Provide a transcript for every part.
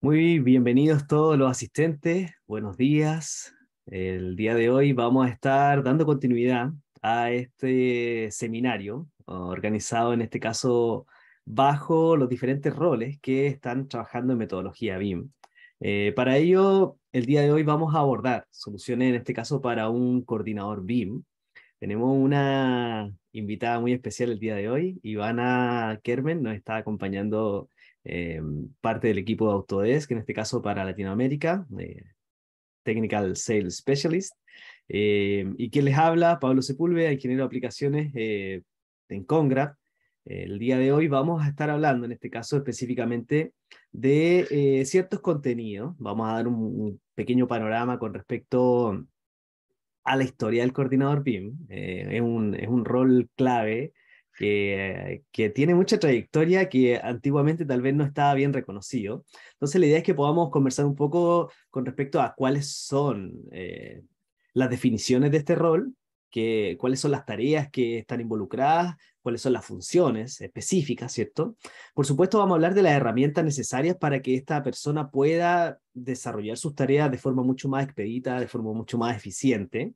Muy bienvenidos todos los asistentes, buenos días. El día de hoy vamos a estar dando continuidad a este seminario organizado en este caso bajo los diferentes roles que están trabajando en metodología BIM. Para ello, el día de hoy vamos a abordar soluciones en este caso para un coordinador BIM. Tenemos una invitada muy especial el día de hoy. Ivana Kermen nos está acompañando, eh, parte del equipo de Autodesk, en este caso para Latinoamérica, Technical Sales Specialist. Y quien les habla, Pablo Sepúlveda, ingeniero de aplicaciones en Congrad. El día de hoy vamos a estar hablando, en este caso específicamente, de ciertos contenidos. Vamos a dar un pequeño panorama con respecto a la historia del coordinador BIM. Es un rol clave que tiene mucha trayectoria, que antiguamente tal vez no estaba bien reconocido. Entonces la idea es que podamos conversar un poco con respecto a cuáles son las definiciones de este rol, cuáles son las tareas que están involucradas, cuáles son las funciones específicas, ¿cierto? Por supuesto, vamos a hablar de las herramientas necesarias para que esta persona pueda desarrollar sus tareas de forma mucho más expedita, de forma mucho más eficiente.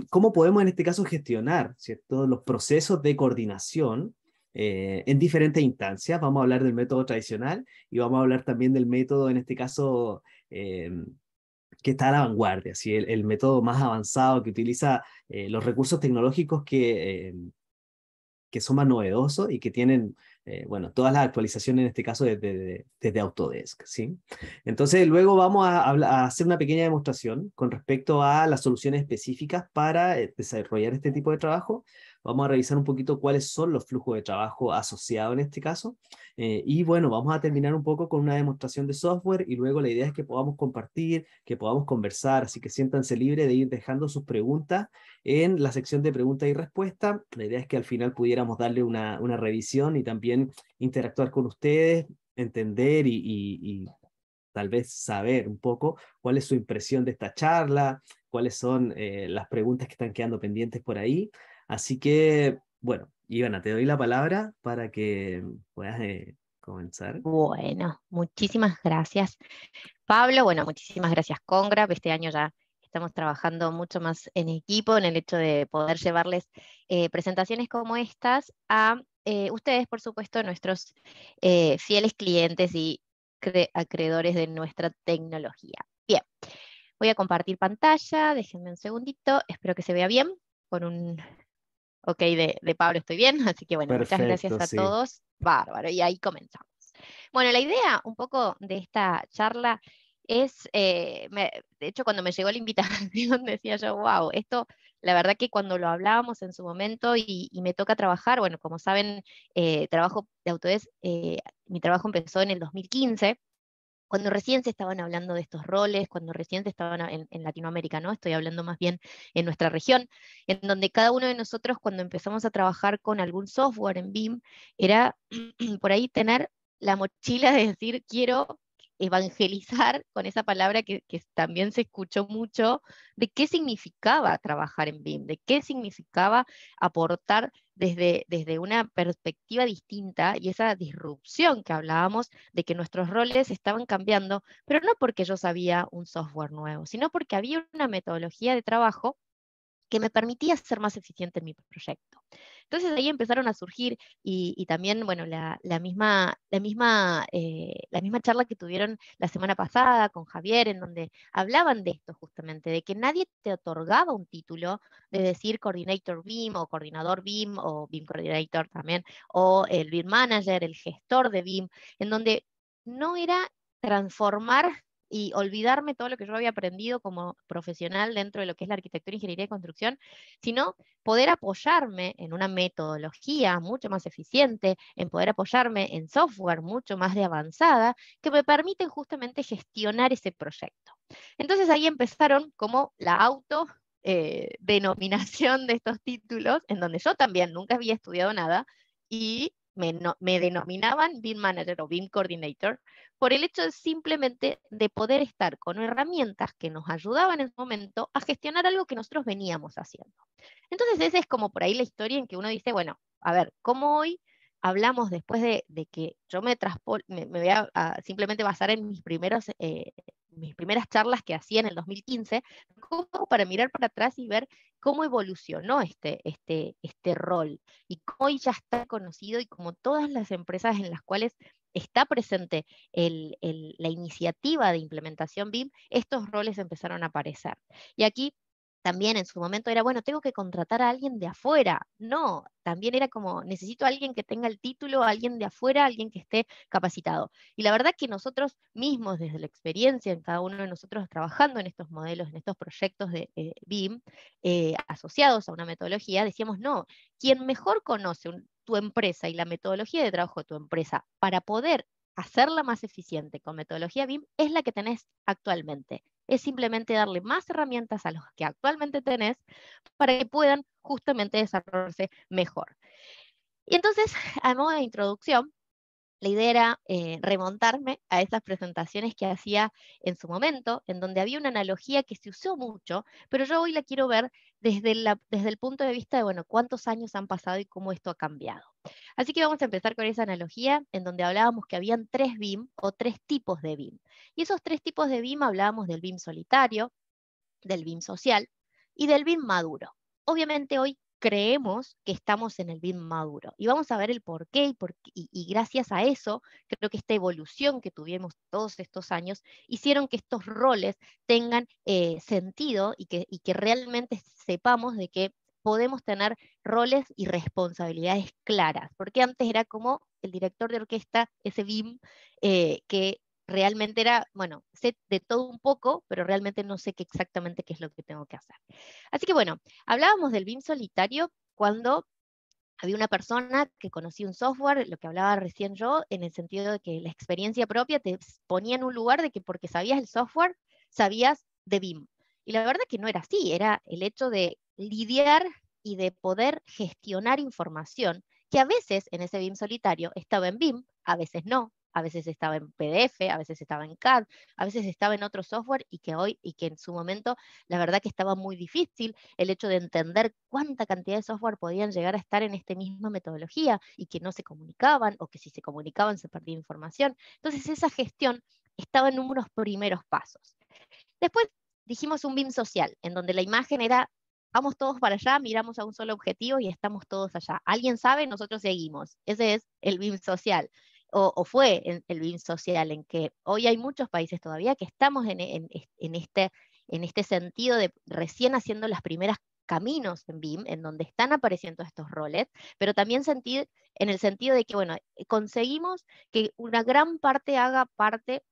¿Cómo podemos en este caso gestionar, ¿cierto?, los procesos de coordinación en diferentes instancias? Vamos a hablar del método tradicional y vamos a hablar también del método, en este caso, que está a la vanguardia, ¿sí? El método más avanzado que utiliza los recursos tecnológicos que son más novedosos y que tienen, bueno, todas las actualizaciones en este caso desde Autodesk, ¿sí? Entonces, luego vamos a hacer una pequeña demostración con respecto a las soluciones específicas para desarrollar este tipo de trabajo. Vamos a revisar un poquito cuáles son los flujos de trabajo asociados en este caso. Y bueno, vamos a terminar un poco con una demostración de software y luego la idea es que podamos compartir, que podamos conversar, así que siéntanse libres de ir dejando sus preguntas en la sección de preguntas y respuestas. La idea es que al final pudiéramos darle una revisión y también interactuar con ustedes, entender y tal vez saber un poco cuál es su impresión de esta charla, cuáles son las preguntas que están quedando pendientes por ahí. Así que, bueno, Ivana, te doy la palabra para que puedas comenzar. Bueno, muchísimas gracias, Pablo. Bueno, muchísimas gracias, Congrap. Este año ya estamos trabajando mucho más en equipo en el hecho de poder llevarles presentaciones como estas a ustedes, por supuesto, nuestros fieles clientes y acreedores de nuestra tecnología. Bien, voy a compartir pantalla. Déjenme un segundito. Espero que se vea bien. Con un ok de Pablo estoy bien. Así que bueno, muchas Perfecto, gracias a sí. todos. Bárbaro. Y ahí comenzamos. Bueno, la idea un poco de esta charla es, de hecho, cuando me llegó la invitación, decía yo, wow, esto, la verdad que cuando lo hablábamos en su momento y me toca trabajar, bueno, como saben, trabajo de Autodesk, mi trabajo empezó en el 2015, cuando recién se estaban hablando de estos roles, cuando recién se estaban en Latinoamérica, ¿no? Estoy hablando más bien en nuestra región, en donde cada uno de nosotros cuando empezamos a trabajar con algún software en BIM, era por ahí tener la mochila de decir, quiero evangelizar con esa palabra que también se escuchó mucho, de qué significaba trabajar en BIM, de qué significaba aportar desde una perspectiva distinta y esa disrupción que hablábamos de que nuestros roles estaban cambiando, pero no porque yo sabía un software nuevo, sino porque había una metodología de trabajo que me permitía ser más eficiente en mi proyecto. Entonces ahí empezaron a surgir y también, bueno, la misma charla que tuvieron la semana pasada con Javier, en donde hablaban de esto justamente, de que nadie te otorgaba un título de decir Coordinator BIM o Coordinador BIM o BIM Coordinator también, o el BIM Manager, el gestor de BIM, en donde no era transformar y olvidarme todo lo que yo había aprendido como profesional dentro de lo que es la arquitectura, ingeniería y construcción, sino poder apoyarme en una metodología mucho más eficiente, en poder apoyarme en software mucho más de avanzada, que me permiten justamente gestionar ese proyecto. Entonces ahí empezaron como la denominación de estos títulos, en donde yo también nunca había estudiado nada, y me denominaban BIM Manager o BIM Coordinator, por el hecho simplemente de poder estar con herramientas que nos ayudaban en ese momento a gestionar algo que nosotros veníamos haciendo. Entonces esa es como por ahí la historia en que uno dice, bueno, a ver, ¿cómo hoy hablamos después de que yo me voy a simplemente basar en mis primeras charlas que hacía en el 2015, como para mirar para atrás y ver cómo evolucionó este rol y cómo hoy ya está conocido y como todas las empresas en las cuales está presente la iniciativa de implementación BIM, estos roles empezaron a aparecer. Y aquí también en su momento era, bueno, tengo que contratar a alguien de afuera. No, también era como, necesito a alguien que tenga el título, a alguien de afuera, alguien que esté capacitado. Y la verdad que nosotros mismos, desde la experiencia en cada uno de nosotros trabajando en estos modelos, en estos proyectos de BIM, asociados a una metodología, decíamos, no, quien mejor conoce tu empresa y la metodología de trabajo de tu empresa para poder hacerla más eficiente con metodología BIM es la que tenés actualmente. Es simplemente darle más herramientas a los que actualmente tenés para que puedan justamente desarrollarse mejor. Y entonces, a modo de introducción, la idea era remontarme a esas presentaciones que hacía en su momento, en donde había una analogía que se usó mucho, pero yo hoy la quiero ver desde el punto de vista de, bueno, cuántos años han pasado y cómo esto ha cambiado. Así que vamos a empezar con esa analogía en donde hablábamos que habían tres BIM o tres tipos de BIM. Y esos tres tipos de BIM hablábamos del BIM solitario, del BIM social y del BIM maduro. Obviamente hoy creemos que estamos en el BIM maduro y vamos a ver el por qué y gracias a eso creo que esta evolución que tuvimos todos estos años hicieron que estos roles tengan sentido y que realmente sepamos de que podemos tener roles y responsabilidades claras, porque antes era como el director de orquesta, ese BIM, que realmente era, bueno, sé de todo un poco, pero realmente no sé exactamente qué es lo que tengo que hacer. Así que bueno, hablábamos del BIM solitario cuando había una persona que conocía un software, lo que hablaba recién yo, en el sentido de que la experiencia propia te ponía en un lugar de que porque sabías el software, sabías de BIM. Y la verdad que no era así, era el hecho de lidiar y de poder gestionar información que a veces en ese BIM solitario estaba en BIM, a veces no, a veces estaba en PDF, a veces estaba en CAD, a veces estaba en otro software y que en su momento la verdad que estaba muy difícil el hecho de entender cuánta cantidad de software podían llegar a estar en esta misma metodología y que no se comunicaban o que si se comunicaban se perdía información. Entonces esa gestión estaba en unos primeros pasos. Después dijimos un BIM social, en donde la imagen era, vamos todos para allá, miramos a un solo objetivo y estamos todos allá. ¿Alguien sabe? Nosotros seguimos. Ese es el BIM social. O fue el BIM social, en que hoy hay muchos países todavía que estamos en este sentido de recién haciendo las primeras caminos en BIM, en donde están apareciendo estos roles, pero también en el sentido de que, bueno, conseguimos que una gran parte haga parte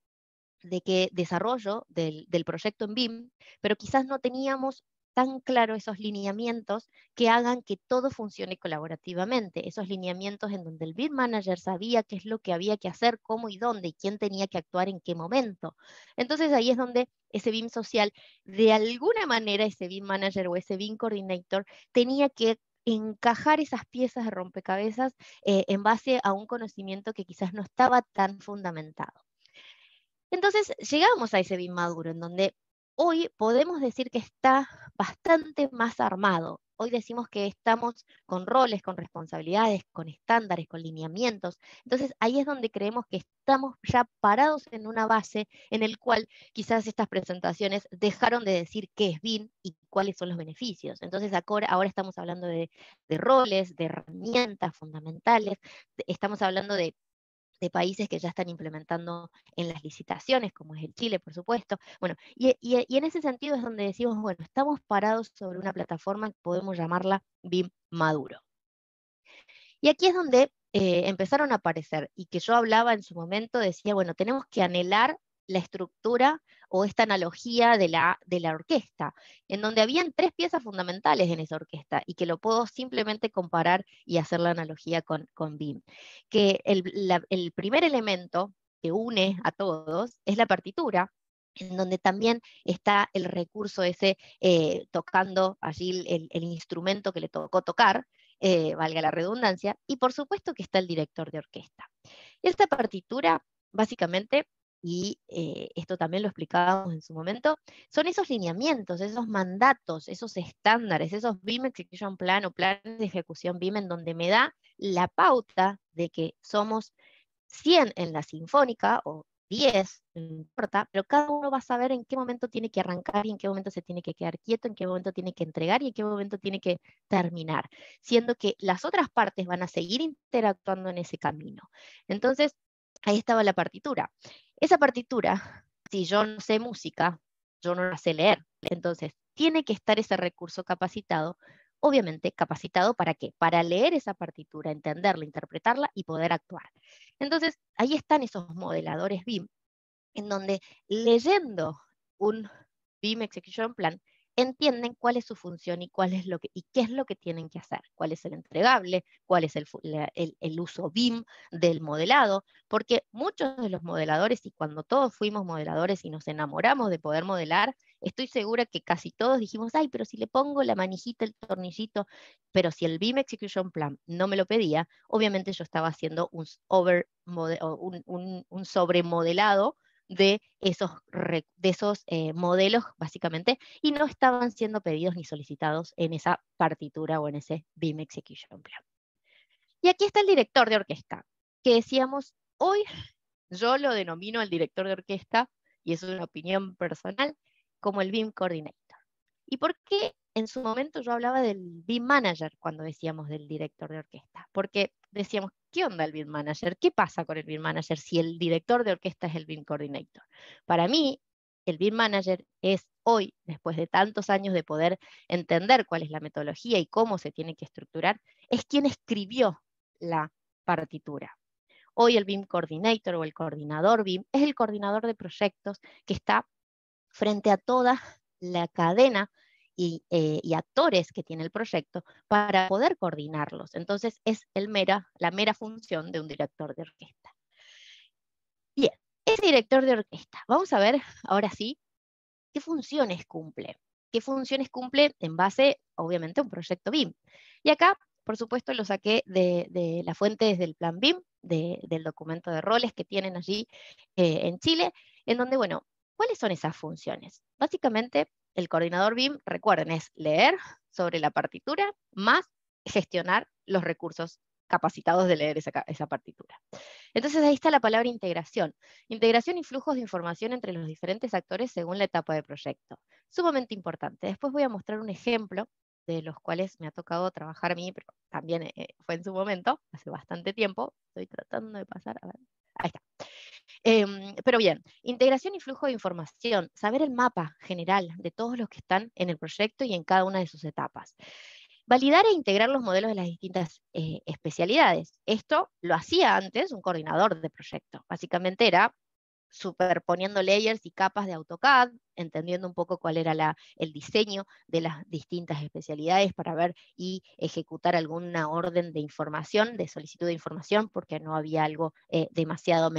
de que desarrollo del proyecto en BIM, pero quizás no teníamos tan claro esos lineamientos que hagan que todo funcione colaborativamente, esos lineamientos en donde el BIM manager sabía qué es lo que había que hacer, cómo y dónde, y quién tenía que actuar en qué momento. Entonces ahí es donde ese BIM social, de alguna manera ese BIM manager o ese BIM coordinator tenía que encajar esas piezas de rompecabezas en base a un conocimiento que quizás no estaba tan fundamentado. Entonces llegamos a ese BIM maduro, en donde hoy podemos decir que está bastante más armado. Hoy decimos que estamos con roles, con responsabilidades, con estándares, con lineamientos. Entonces ahí es donde creemos que estamos ya parados en una base en el cual quizás estas presentaciones dejaron de decir qué es BIM y cuáles son los beneficios. Entonces ahora estamos hablando de roles, de herramientas fundamentales, estamos hablando de países que ya están implementando en las licitaciones, como es el Chile, por supuesto. Bueno, y en ese sentido es donde decimos, bueno, estamos parados sobre una plataforma que podemos llamarla BIM maduro. Y aquí es donde empezaron a aparecer, y que yo hablaba en su momento, decía, bueno, tenemos que anhelar la estructura o esta analogía de la orquesta, en donde habían tres piezas fundamentales en esa orquesta, y que lo puedo simplemente comparar y hacer la analogía con BIM. Que el primer elemento que une a todos es la partitura, en donde también está el recurso ese tocando allí el instrumento que le tocó tocar, valga la redundancia, y por supuesto que está el director de orquesta. Esta partitura, básicamente, y esto también lo explicábamos en su momento, son esos lineamientos, esos mandatos, esos estándares, esos BIM Execution Plan o planes de ejecución BIM en donde me da la pauta de que somos 100 en la sinfónica o 10, no importa, pero cada uno va a saber en qué momento tiene que arrancar y en qué momento se tiene que quedar quieto, en qué momento tiene que entregar y en qué momento tiene que terminar, siendo que las otras partes van a seguir interactuando en ese camino. Entonces, ahí estaba la partitura. Esa partitura, si yo no sé música, yo no la sé leer. Entonces, tiene que estar ese recurso capacitado, obviamente capacitado ¿para qué? Para leer esa partitura, entenderla, interpretarla y poder actuar. Entonces, ahí están esos modeladores BIM, en donde leyendo un BIM Execution Plan, entienden cuál es su función y, y qué es lo que tienen que hacer, cuál es el entregable, cuál es el uso BIM del modelado, porque muchos de los modeladores, y cuando todos fuimos modeladores y nos enamoramos de poder modelar, estoy segura que casi todos dijimos, ay, pero si le pongo la manijita, el tornillito, pero si el BIM Execution Plan no me lo pedía, obviamente yo estaba haciendo un sobremodelado de esos modelos, básicamente, y no estaban siendo pedidos ni solicitados en esa partitura o en ese BIM Execution Plan. Y aquí está el director de orquesta, que decíamos, hoy yo lo denomino el director de orquesta, y es una opinión personal, como el BIM Coordinator. ¿Y por qué en su momento yo hablaba del BIM Manager cuando decíamos del director de orquesta? Porque decíamos, ¿qué onda el BIM Manager? ¿Qué pasa con el BIM Manager si el director de orquesta es el BIM Coordinator? Para mí, el BIM Manager es hoy, después de tantos años de poder entender cuál es la metodología y cómo se tiene que estructurar, es quien escribió la partitura. Hoy el BIM Coordinator o el coordinador BIM es el coordinador de proyectos que está frente a toda la cadena y actores que tiene el proyecto para poder coordinarlos. Entonces es la mera función de un director de orquesta. Bien, ese director de orquesta, vamos a ver ahora sí qué funciones cumple. ¿Qué funciones cumple en base, obviamente, a un proyecto BIM? Y acá, por supuesto, lo saqué de las fuentes del plan BIM, del documento de roles que tienen allí en Chile, en donde, bueno, ¿cuáles son esas funciones? Básicamente, el coordinador BIM, recuerden, es leer sobre la partitura más gestionar los recursos capacitados de leer esa partitura. Entonces ahí está la palabra integración. Integración y flujos de información entre los diferentes actores según la etapa de proyecto. Sumamente importante. Después voy a mostrar un ejemplo de los cuales me ha tocado trabajar a mí, pero también fue en su momento, hace bastante tiempo. Estoy tratando de pasar, a ver. Ahí está. Pero bien, integración y flujo de información, saber el mapa general de todos los que están en el proyecto y en cada una de sus etapas. Validar e integrar los modelos de las distintas especialidades. Esto lo hacía antes un coordinador de proyecto. Básicamente era superponiendo layers y capas de AutoCAD, entendiendo un poco cuál era el diseño de las distintas especialidades para ver y ejecutar alguna orden de información, de solicitud de información, porque no había algo demasiado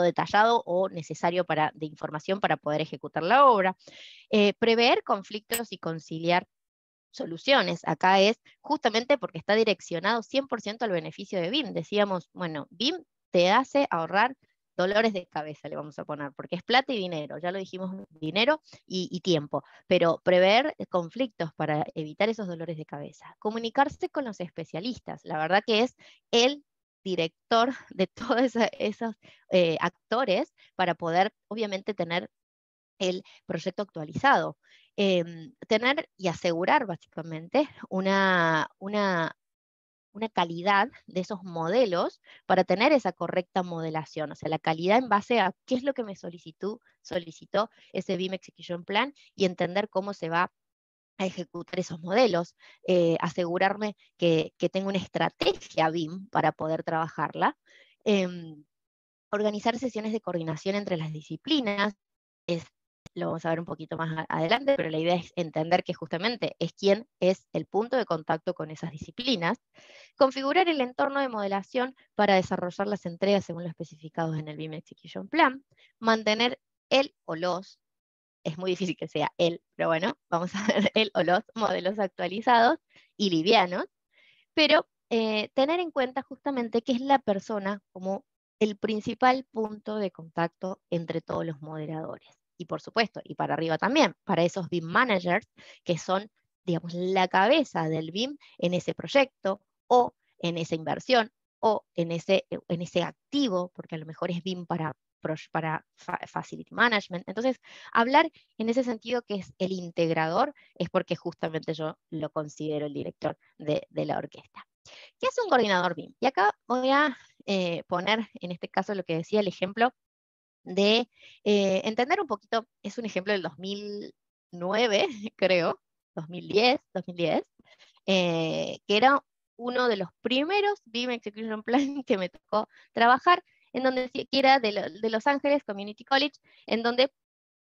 detallado o necesario de información para poder ejecutar la obra. Prever conflictos y conciliar soluciones. Acá es justamente porque está direccionado 100% al beneficio de BIM. Decíamos, bueno, BIM te hace ahorrar dolores de cabeza, le vamos a poner, porque es plata y dinero, ya lo dijimos, dinero y tiempo, pero prever conflictos para evitar esos dolores de cabeza. Comunicarse con los especialistas, la verdad que es el director de todos esos actores para poder, obviamente, tener el proyecto actualizado. Tener y asegurar básicamente una calidad de esos modelos para tener esa correcta modelación, o sea, la calidad en base a qué es lo que me solicitó ese BIM Execution Plan y entender cómo se va a ejecutar esos modelos, asegurarme que tengo una estrategia BIM para poder trabajarla, organizar sesiones de coordinación entre las disciplinas, lo vamos a ver un poquito más adelante, pero la idea es entender que justamente es quién es el punto de contacto con esas disciplinas, configurar el entorno de modelación para desarrollar las entregas según lo especificados en el BIM Execution Plan, mantener el o los, es muy difícil que sea el, pero bueno, vamos a ver el o los modelos actualizados y livianos, pero tener en cuenta justamente que es la persona como el principal punto de contacto entre todos los moderadores. Y por supuesto, y para arriba también, para esos BIM managers que son, digamos, la cabeza del BIM en ese proyecto o en esa inversión o en ese activo, porque a lo mejor es BIM para facility management. Entonces, hablar en ese sentido que es el integrador es porque justamente yo lo considero el director de la orquesta. ¿Qué hace un coordinador BIM? Y acá voy a poner, en este caso, lo que decía el ejemplo de entender un poquito, es un ejemplo del 2009, creo, 2010, que era uno de los primeros BIM Execution Plan que me tocó trabajar, en donde que era de Los Ángeles Community College, en donde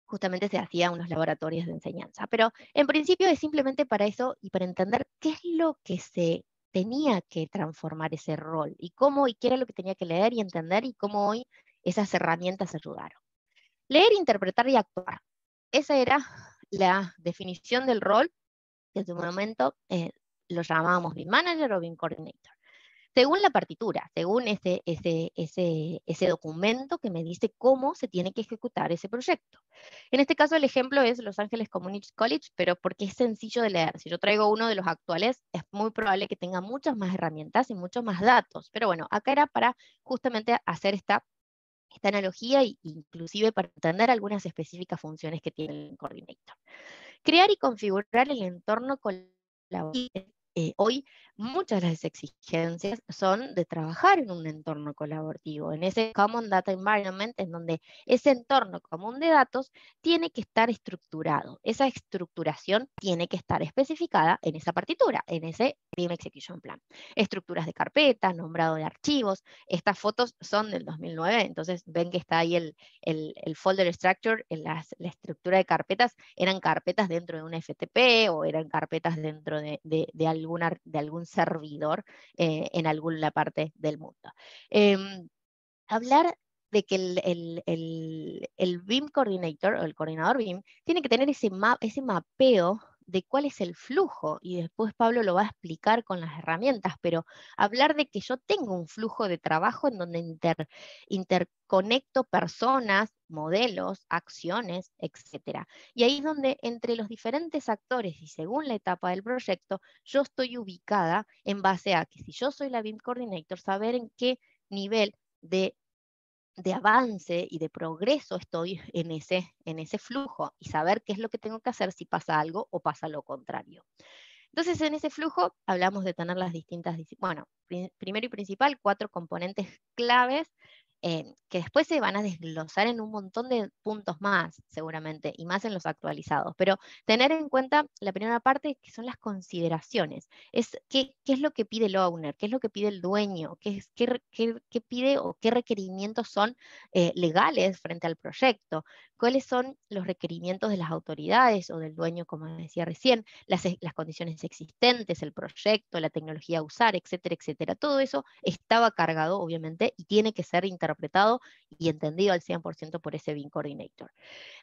justamente se hacía unos laboratorios de enseñanza. Pero en principio es simplemente para eso y para entender qué es lo que se tenía que transformar ese rol y cómo y qué era lo que tenía que leer y entender y cómo hoy esas herramientas ayudaron. Leer, interpretar y actuar. Esa era la definición del rol que en su momento lo llamábamos BIM Manager o BIM Coordinator según la partitura, según ese documento que me dice cómo se tiene que ejecutar ese proyecto. En este caso el ejemplo es Los Ángeles Community College, pero porque es sencillo de leer. Si yo traigo uno de los actuales, es muy probable que tenga muchas más herramientas y muchos más datos. Pero bueno, acá era para justamente hacer esta analogía e inclusive para entender algunas específicas funciones que tiene el coordinator. Crear y configurar el entorno colaborativo. Hoy muchas de las exigencias son de trabajar en un entorno colaborativo, en ese Common Data Environment, en donde ese entorno común de datos tiene que estar estructurado. Esa estructuración tiene que estar especificada en esa partitura, en ese BIM Execution Plan. Estructuras de carpetas, nombrado de archivos. Estas fotos son del 2009, entonces ven que está ahí el folder structure, la estructura de carpetas, eran carpetas dentro de un FTP o eran carpetas dentro de algún servidor en alguna parte del mundo. Hablar de que el BIM Coordinator o el coordinador BIM tiene que tener ese mapeo de cuál es el flujo, y después Pablo lo va a explicar con las herramientas, pero hablar de que yo tengo un flujo de trabajo en donde interconecto personas, modelos, acciones, etcétera. Y ahí es donde entre los diferentes actores y según la etapa del proyecto, yo estoy ubicada en base a que si yo soy la BIM Coordinator, saber en qué nivel de avance y de progreso estoy en ese flujo y saber qué es lo que tengo que hacer si pasa algo o pasa lo contrario. Entonces, en ese flujo hablamos de tener las distintas, bueno, primero y principal, 4 componentes claves que después se van a desglosar en un montón de puntos más, seguramente, y más en los actualizados. Pero tener en cuenta la primera parte, que son las consideraciones. Es qué es lo que pide el owner, qué es lo que pide el dueño, qué pide o qué requerimientos son legales frente al proyecto, cuáles son los requerimientos de las autoridades o del dueño, como decía recién, las condiciones existentes, el proyecto, la tecnología a usar, etcétera, etcétera. Todo eso estaba cargado, obviamente, y tiene que ser interpretado y entendido al 100% por ese BIM Coordinator.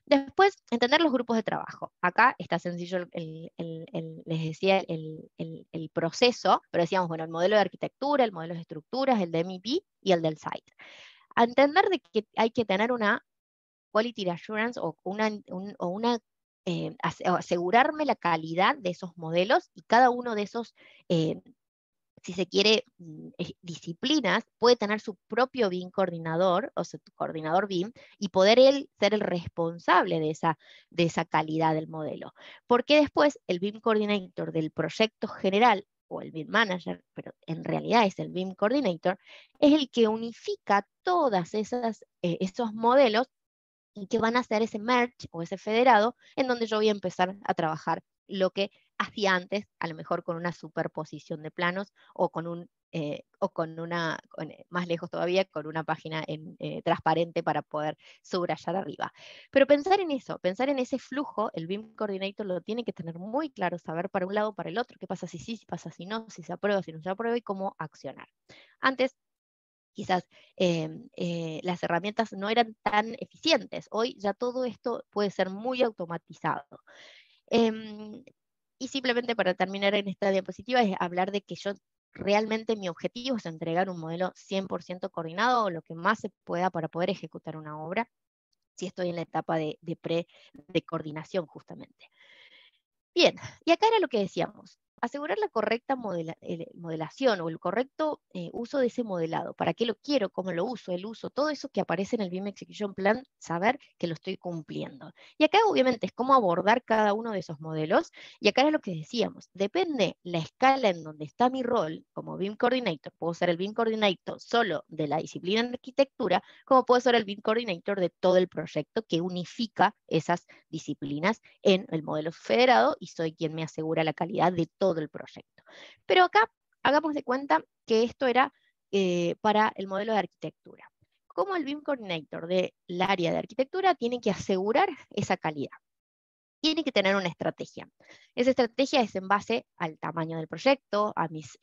Después, entender los grupos de trabajo. Acá está sencillo, les decía, el proceso, pero decíamos, bueno, el modelo de arquitectura, el modelo de estructuras, el de MEP y el del site. A entender de que hay que tener una quality assurance o asegurarme la calidad de esos modelos y cada uno de esos, si se quiere, disciplinas, puede tener su propio BIM coordinador, o sea, tu coordinador BIM, y poder él ser el responsable de esa calidad del modelo. Porque después el BIM coordinator del proyecto general, o el BIM manager, pero en realidad es el BIM coordinator, es el que unifica todas esos modelos y que van a hacer ese merge o ese federado en donde yo voy a empezar a trabajar lo que hacía antes, a lo mejor con una superposición de planos o más lejos todavía, con una página transparente para poder subrayar arriba. Pero pensar en eso, pensar en ese flujo, el BIM Coordinator lo tiene que tener muy claro, saber para un lado, para el otro, qué pasa si sí, si pasa si no, si se aprueba, si no se aprueba y cómo accionar. Antes quizás las herramientas no eran tan eficientes. Hoy ya todo esto puede ser muy automatizado. Y simplemente para terminar en esta diapositiva es hablar de que yo realmente mi objetivo es entregar un modelo 100% coordinado o lo que más se pueda para poder ejecutar una obra, si estoy en la etapa de coordinación justamente. Bien, y acá era lo que decíamos, asegurar la correcta modelación o el correcto uso de ese modelado. ¿Para qué lo quiero? ¿Cómo lo uso? El uso, todo eso que aparece en el BIM Execution Plan, saber que lo estoy cumpliendo. Y acá obviamente es cómo abordar cada uno de esos modelos. Y acá era lo que decíamos, depende la escala en donde está mi rol como BIM Coordinator. Puedo ser el BIM Coordinator solo de la disciplina en arquitectura, como puedo ser el BIM Coordinator de todo el proyecto que unifica esas disciplinas en el modelo federado y soy quien me asegura la calidad de todo el proyecto. Pero acá hagamos de cuenta que esto era para el modelo de arquitectura. ¿Cómo el BIM Coordinator del área de arquitectura tiene que asegurar esa calidad? Tiene que tener una estrategia. Esa estrategia es en base al tamaño del proyecto, a mis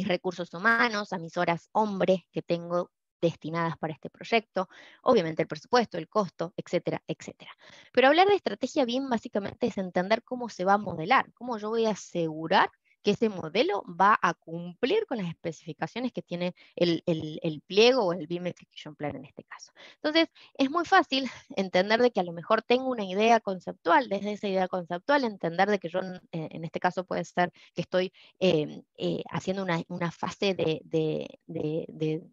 recursos humanos, a mis horas hombre que tengo destinadas para este proyecto, obviamente el presupuesto, el costo, etcétera, etcétera. Pero hablar de estrategia BIM básicamente es entender cómo se va a modelar, cómo yo voy a asegurar que ese modelo va a cumplir con las especificaciones que tiene el pliego o el BIM Execution Plan en este caso. Entonces, es muy fácil entender de que a lo mejor tengo una idea conceptual, desde esa idea conceptual entender de que yo, en este caso puede ser que estoy haciendo una fase de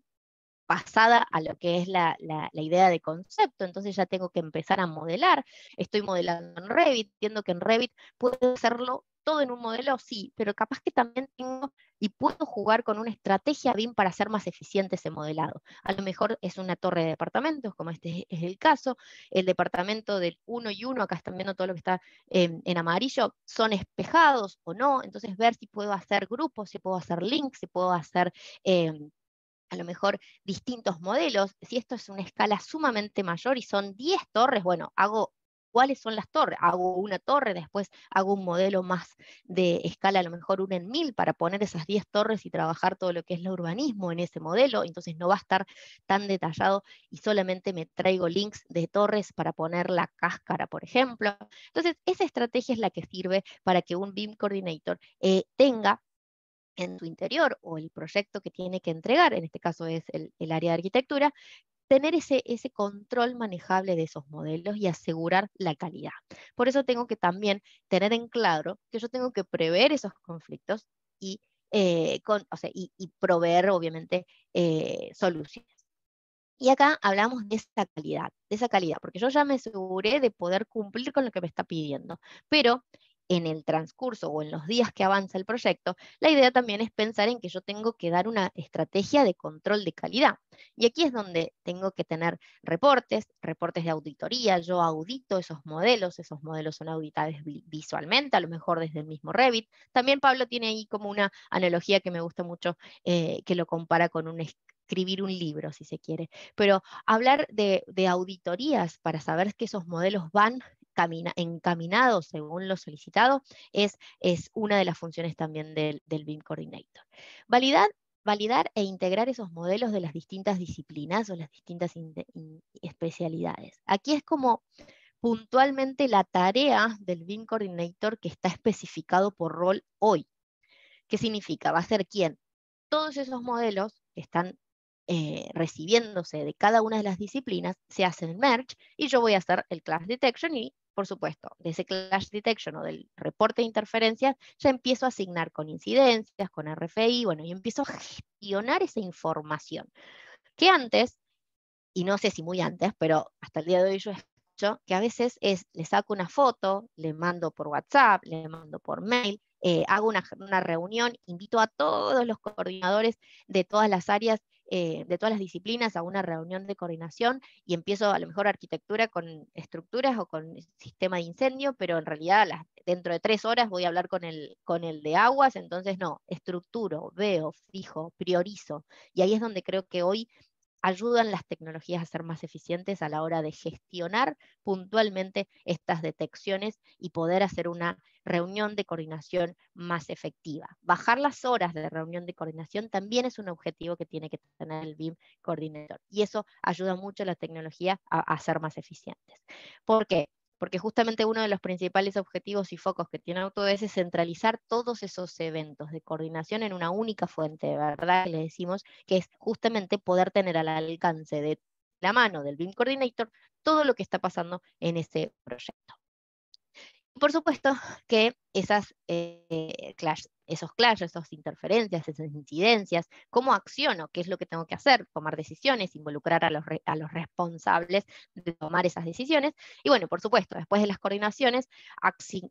pasada a lo que es la idea de concepto, entonces ya tengo que empezar a modelar, estoy modelando en Revit, entiendo que en Revit puedo hacerlo todo en un modelo, sí, pero capaz que también tengo y puedo jugar con una estrategia BIM para hacer más eficiente ese modelado. A lo mejor es una torre de departamentos, como este es el caso, el departamento del 1 y 1, acá están viendo todo lo que está en amarillo, son espejados o no, entonces ver si puedo hacer grupos, si puedo hacer links, si puedo hacer a lo mejor distintos modelos. Si esto es una escala sumamente mayor y son 10 torres, bueno, hago cuáles son las torres. Hago una torre, después hago un modelo más de escala, a lo mejor 1 en 1000, para poner esas 10 torres y trabajar todo lo que es el urbanismo en ese modelo. Entonces no va a estar tan detallado y solamente me traigo links de torres para poner la cáscara, por ejemplo. Entonces, esa estrategia es la que sirve para que un BIM Coordinator tenga en su interior o el proyecto que tiene que entregar, en este caso es el área de arquitectura, tener ese control manejable de esos modelos y asegurar la calidad. Por eso tengo que también tener en claro que yo tengo que prever esos conflictos y, o sea, y proveer, obviamente, soluciones. Y acá hablamos de esa calidad, porque yo ya me aseguré de poder cumplir con lo que me está pidiendo, pero en el transcurso o en los días que avanza el proyecto, la idea también es pensar en que yo tengo que dar una estrategia de control de calidad. Y aquí es donde tengo que tener reportes de auditoría, yo audito esos modelos son auditables visualmente, a lo mejor desde el mismo Revit. También Pablo tiene ahí como una analogía que me gusta mucho, que lo compara con escribir un libro, si se quiere. Pero hablar de auditorías para saber que esos modelos van encaminados según lo solicitado es una de las funciones también del BIM Coordinator. Validar e integrar esos modelos de las distintas disciplinas o las distintas especialidades. Aquí es como puntualmente la tarea del BIM Coordinator que está especificado por rol hoy. ¿Qué significa? Va a ser quién. Todos esos modelos que están recibiéndose de cada una de las disciplinas se hacen merge y yo voy a hacer el clash detection y, por supuesto, de ese clash detection o del reporte de interferencias ya empiezo a asignar con incidencias, con RFI, bueno, y empiezo a gestionar esa información. Que antes, y no sé si muy antes, pero hasta el día de hoy yo escucho que a veces le saco una foto, le mando por WhatsApp, le mando por mail, hago una reunión, invito a todos los coordinadores de todas las áreas, de todas las disciplinas a una reunión de coordinación y empiezo a lo mejor arquitectura con estructuras o con sistema de incendio, pero en realidad dentro de 3 horas voy a hablar con el de aguas, entonces no, estructuro, veo, fijo, priorizo. Y ahí es donde creo que hoy ayudan las tecnologías a ser más eficientes a la hora de gestionar puntualmente estas detecciones y poder hacer una reunión de coordinación más efectiva. Bajar las horas de reunión de coordinación también es un objetivo que tiene que tener el BIM Coordinator y eso ayuda mucho a la tecnología a ser más eficientes. ¿Por qué? porque justamente uno de los principales objetivos y focos que tiene Autodesk es centralizar todos esos eventos de coordinación en una única fuente, de verdad, que le decimos que es justamente poder tener al alcance de la mano del BIM Coordinator todo lo que está pasando en ese proyecto. Y por supuesto que esos clashes, esas interferencias, esas incidencias, cómo acciono, qué es lo que tengo que hacer, tomar decisiones, involucrar a los responsables de tomar esas decisiones. Y bueno, por supuesto, después de las coordinaciones,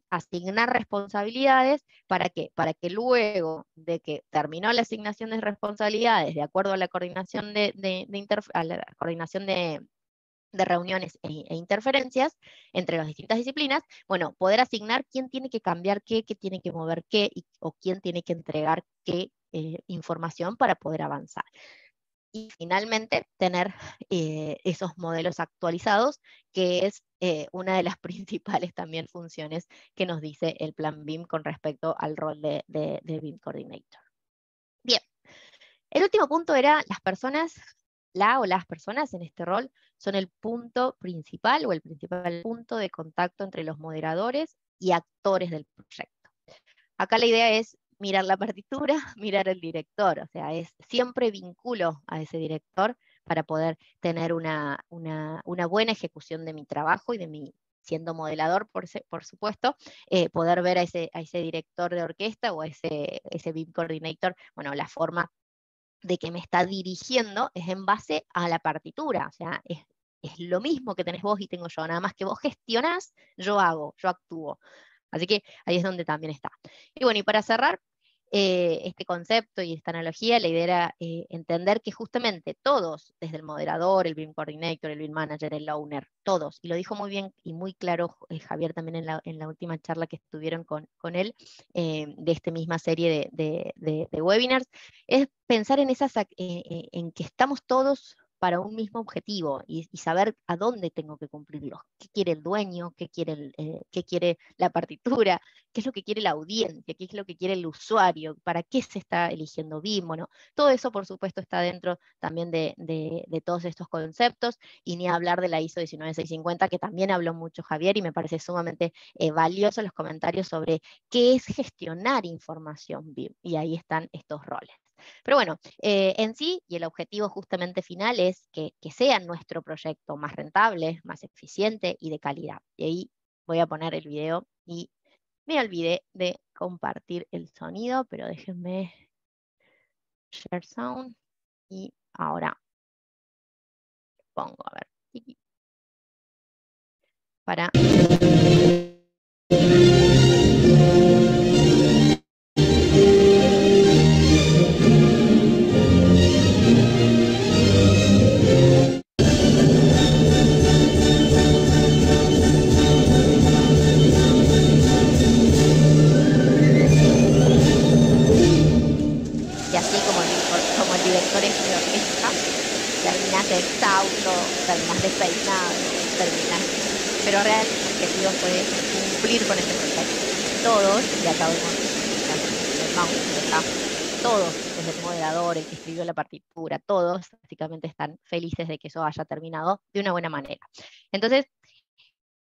asignar responsabilidades para que luego de que terminó la asignación de responsabilidades, de acuerdo a la coordinación a la coordinación de reuniones e interferencias entre las distintas disciplinas, bueno, poder asignar quién tiene que cambiar qué tiene que mover qué, o quién tiene que entregar qué información para poder avanzar. Y finalmente tener esos modelos actualizados, que es una de las principales también funciones que nos dice el plan BIM con respecto al rol de BIM Coordinator. Bien, el último punto era las personas. Las personas en este rol son el punto principal o el principal punto de contacto entre los moderadores y actores del proyecto. Acá la idea es mirar la partitura, mirar el director, o sea, siempre vinculo a ese director para poder tener una buena ejecución de mi trabajo y de mi, siendo modelador, por supuesto, poder ver a ese director de orquesta o a ese BIM coordinator, bueno, la forma de que me está dirigiendo es en base a la partitura, o sea, es lo mismo que tenés vos y tengo yo, nada más que vos gestionás, yo hago, yo actúo. Así que ahí es donde también está. Y bueno, y para cerrar este concepto y esta analogía, la idea era entender que justamente todos, desde el moderador, el BIM Coordinator, el BIM Manager, el Owner, todos, y lo dijo muy bien y muy claro Javier también en la última charla que estuvieron con él, de esta misma serie de webinars, es pensar en que estamos todos para un mismo objetivo y saber a dónde tengo que cumplirlo. ¿Qué quiere el dueño? ¿Qué quiere la partitura? ¿Qué es lo que quiere la audiencia? ¿Qué es lo que quiere el usuario? ¿Para qué se está eligiendo BIM? Bueno, todo eso, por supuesto, está dentro también de todos estos conceptos, y ni hablar de la ISO 19650, que también habló mucho Javier, y me parece sumamente valioso los comentarios sobre qué es gestionar información BIM, y ahí están estos roles. Pero bueno, en sí, y el objetivo justamente final es que sea nuestro proyecto más rentable, más eficiente y de calidad. Y ahí voy a poner el video, y me olvidé de compartir el sonido, pero déjenme share sound, y ahora pongo, a ver, para... Y así como el director es de orquesta, terminás exhausto, terminás despeinado, terminás... Pero realmente el objetivo fue cumplir con ese proyecto. Todos, y acá vemos el mouse que está, todos, desde el moderador, el que escribió la partitura, todos básicamente están felices de que eso haya terminado de una buena manera. Entonces,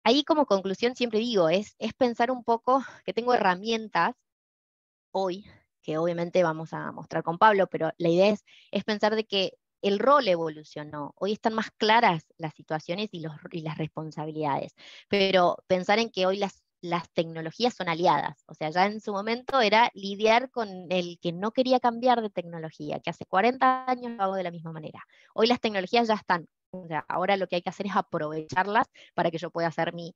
ahí como conclusión siempre digo, es pensar un poco que tengo herramientas hoy, que obviamente vamos a mostrar con Pablo, pero la idea es pensar de que el rol evolucionó. Hoy están más claras las situaciones y las responsabilidades, pero pensar en que hoy las tecnologías son aliadas. O sea, ya en su momento era lidiar con el que no quería cambiar de tecnología, que hace 40 años lo hago de la misma manera. Hoy las tecnologías ya están. O sea, ahora lo que hay que hacer es aprovecharlas para que yo pueda hacer mi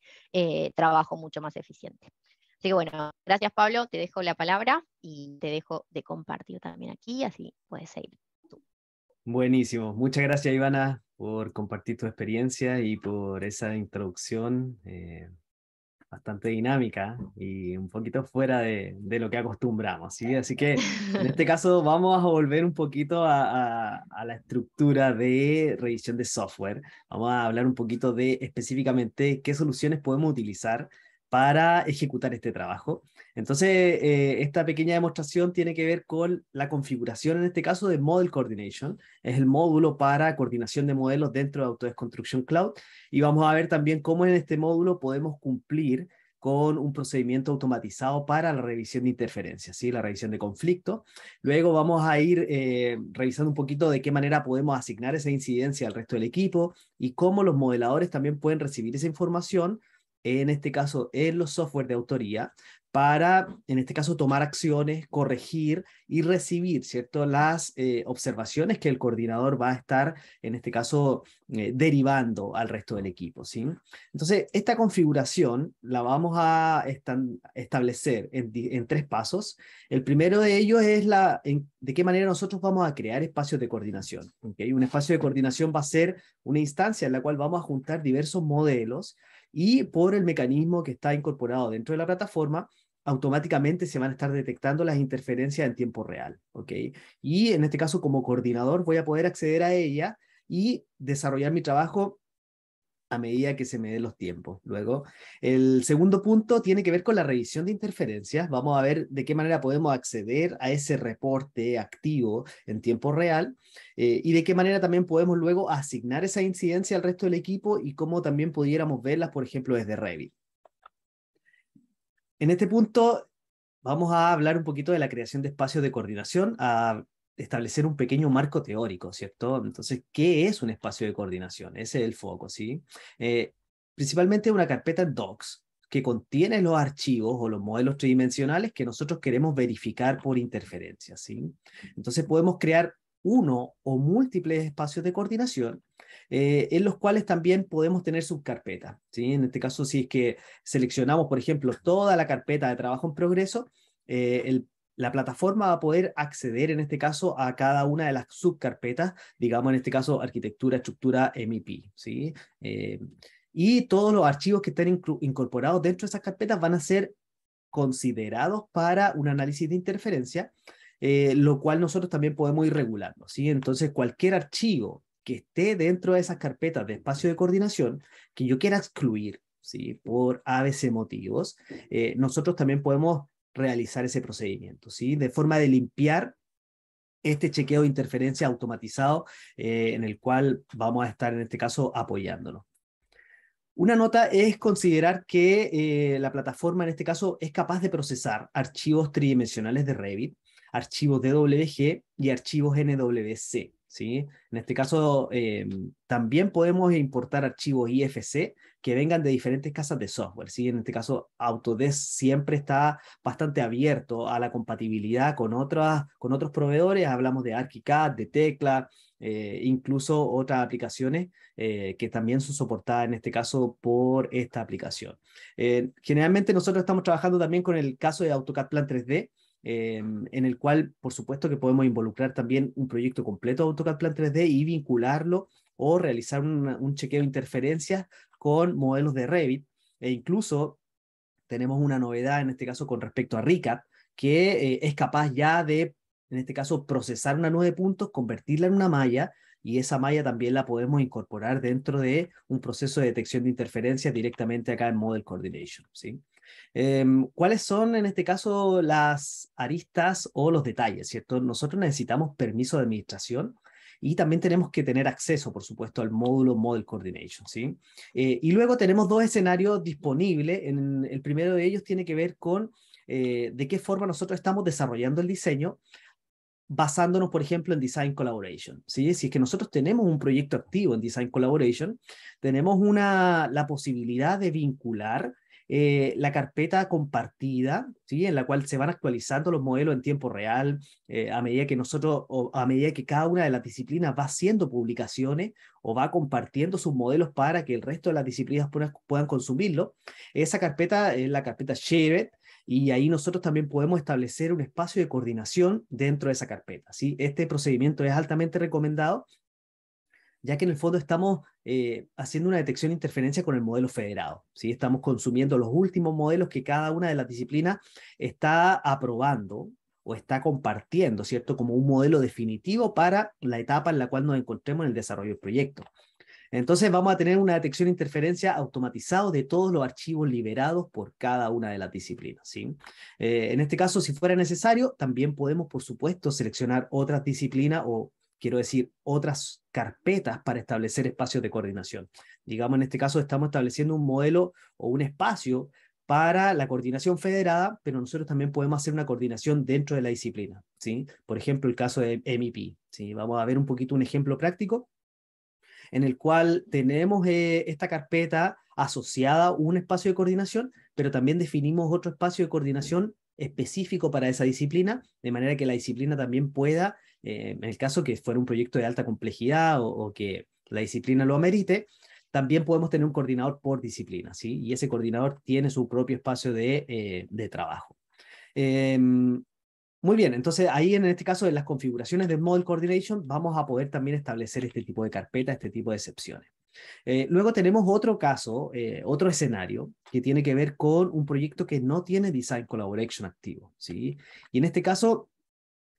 trabajo mucho más eficiente. Así que bueno, gracias Pablo, te dejo la palabra y te dejo de compartir también aquí, así puedes seguir tú. Buenísimo. Muchas gracias, Ivana, por compartir tu experiencia y por esa introducción bastante dinámica y un poquito fuera de lo que acostumbramos, ¿sí? Así que en este caso vamos a volver un poquito a la estructura de revisión de software. Vamos a hablar un poquito de específicamente qué soluciones podemos utilizar para ejecutar este trabajo. Entonces, esta pequeña demostración tiene que ver con la configuración, en este caso, de Model Coordination. Es el módulo para coordinación de modelos dentro de Autodesk Construction Cloud. Y vamos a ver también cómo en este módulo podemos cumplir con un procedimiento automatizado para la revisión de interferencias, ¿sí? La revisión de conflictos. Luego vamos a ir revisando un poquito de qué manera podemos asignar esa incidencia al resto del equipo y cómo los modeladores también pueden recibir esa información, en este caso en los software de autoría, para, en este caso, tomar acciones, corregir y recibir, ¿cierto?, las observaciones que el coordinador va a estar, en este caso, derivando al resto del equipo, ¿sí? Entonces, esta configuración la vamos a establecer en 3 pasos. El primero de ellos es de qué manera nosotros vamos a crear espacios de coordinación, ¿okay? Un espacio de coordinación va a ser una instancia en la cual vamos a juntar diversos modelos y por el mecanismo que está incorporado dentro de la plataforma, automáticamente se van a estar detectando las interferencias en tiempo real, ¿ok? Y en este caso, como coordinador, voy a poder acceder a ella y desarrollar mi trabajo a medida que se me den los tiempos. Luego, el segundo punto tiene que ver con la revisión de interferencias. Vamos a ver de qué manera podemos acceder a ese reporte activo en tiempo real y de qué manera también podemos luego asignar esa incidencia al resto del equipo y cómo también pudiéramos verlas, por ejemplo, desde Revit. En este punto vamos a hablar un poquito de la creación de espacios de coordinación, a establecer un pequeño marco teórico, ¿cierto? Entonces, ¿qué es un espacio de coordinación? Ese es el foco, ¿sí? Eh, Principalmente una carpeta en Docs que contiene los archivos o los modelos tridimensionales que nosotros queremos verificar por interferencia, ¿sí? Entonces podemos crear uno o múltiples espacios de coordinación en los cuales también podemos tener subcarpetas, ¿sí? En este caso, si es que seleccionamos, por ejemplo, toda la carpeta de trabajo en progreso, la plataforma va a poder acceder, en este caso, a cada una de las subcarpetas, digamos, en este caso, arquitectura, estructura, MEP, ¿sí? Y todos los archivos que estén incorporados dentro de esas carpetas van a ser considerados para un análisis de interferencia, lo cual nosotros también podemos ir regulando, ¿sí? Entonces, cualquier archivo que esté dentro de esas carpetas de espacio de coordinación que yo quiera excluir, ¿sí?, por ABC motivos, nosotros también podemos realizar ese procedimiento, ¿sí?, de forma de limpiar este chequeo de interferencia automatizado en el cual vamos a estar en este caso apoyándonos. Una nota es considerar que la plataforma en este caso es capaz de procesar archivos tridimensionales de Revit, archivos DWG y archivos NWC, ¿sí? En este caso también podemos importar archivos IFC que vengan de diferentes casas de software, ¿sí? En este caso Autodesk siempre está bastante abierto a la compatibilidad con otros proveedores. Hablamos de ArchiCAD, de Tekla, incluso otras aplicaciones que también son soportadas en este caso por esta aplicación. Generalmente nosotros estamos trabajando también con el caso de AutoCAD Plan 3D, en el cual por supuesto que podemos involucrar también un proyecto completo de AutoCAD Plan 3D y vincularlo o realizar un chequeo de interferencias con modelos de Revit, e incluso tenemos una novedad en este caso con respecto a RICAD, que es capaz ya de, en este caso, procesar una nube de puntos, convertirla en una malla, y esa malla también la podemos incorporar dentro de un proceso de detección de interferencias directamente acá en Model Coordination, ¿sí? ¿Cuáles son en este caso las aristas o los detalles, ¿cierto? Nosotros necesitamos permiso de administración y también tenemos que tener acceso, por supuesto, al módulo Model Coordination, ¿sí? Y luego tenemos 2 escenarios disponibles. El primero de ellos tiene que ver con de qué forma nosotros estamos desarrollando el diseño, basándonos, por ejemplo, en Design Collaboration, ¿sí? Si es que nosotros tenemos un proyecto activo en Design Collaboration, tenemos la posibilidad de vincular la carpeta compartida, ¿sí?, en la cual se van actualizando los modelos en tiempo real, a medida que o a medida que cada una de las disciplinas va haciendo publicaciones o va compartiendo sus modelos para que el resto de las disciplinas puedan consumirlo. Esa carpeta es la carpeta Shared, y ahí nosotros también podemos establecer un espacio de coordinación dentro de esa carpeta, ¿sí? Este procedimiento es altamente recomendado, ya que en el fondo estamos haciendo una detección de interferencia con el modelo federado, ¿sí? Estamos consumiendo los últimos modelos que cada una de las disciplinas está aprobando o está compartiendo, ¿cierto?, como un modelo definitivo para la etapa en la cual nos encontremos en el desarrollo del proyecto. Entonces vamos a tener una detección de interferencia automatizado de todos los archivos liberados por cada una de las disciplinas, ¿sí? En este caso, si fuera necesario, también podemos, por supuesto, seleccionar otras disciplinas o, quiero decir, otras carpetas para establecer espacios de coordinación. Digamos, en este caso estamos estableciendo un modelo o un espacio para la coordinación federada, pero nosotros también podemos hacer una coordinación dentro de la disciplina, ¿sí? Por ejemplo, el caso de MEP, ¿sí? Vamos a ver un poquito un ejemplo práctico en el cual tenemos esta carpeta asociada a un espacio de coordinación, pero también definimos otro espacio de coordinación específico para esa disciplina, de manera que la disciplina también pueda, en el caso que fuera un proyecto de alta complejidad o que la disciplina lo amerite, también podemos tener un coordinador por disciplina, ¿sí? Y ese coordinador tiene su propio espacio de trabajo. Eh, Muy bien, entonces ahí en este caso de las configuraciones de Model Coordination vamos a poder también establecer este tipo de carpeta, este tipo de excepciones. Luego tenemos otro caso, otro escenario que tiene que ver con un proyecto que no tiene Design Collaboration activo, ¿sí? Y en este caso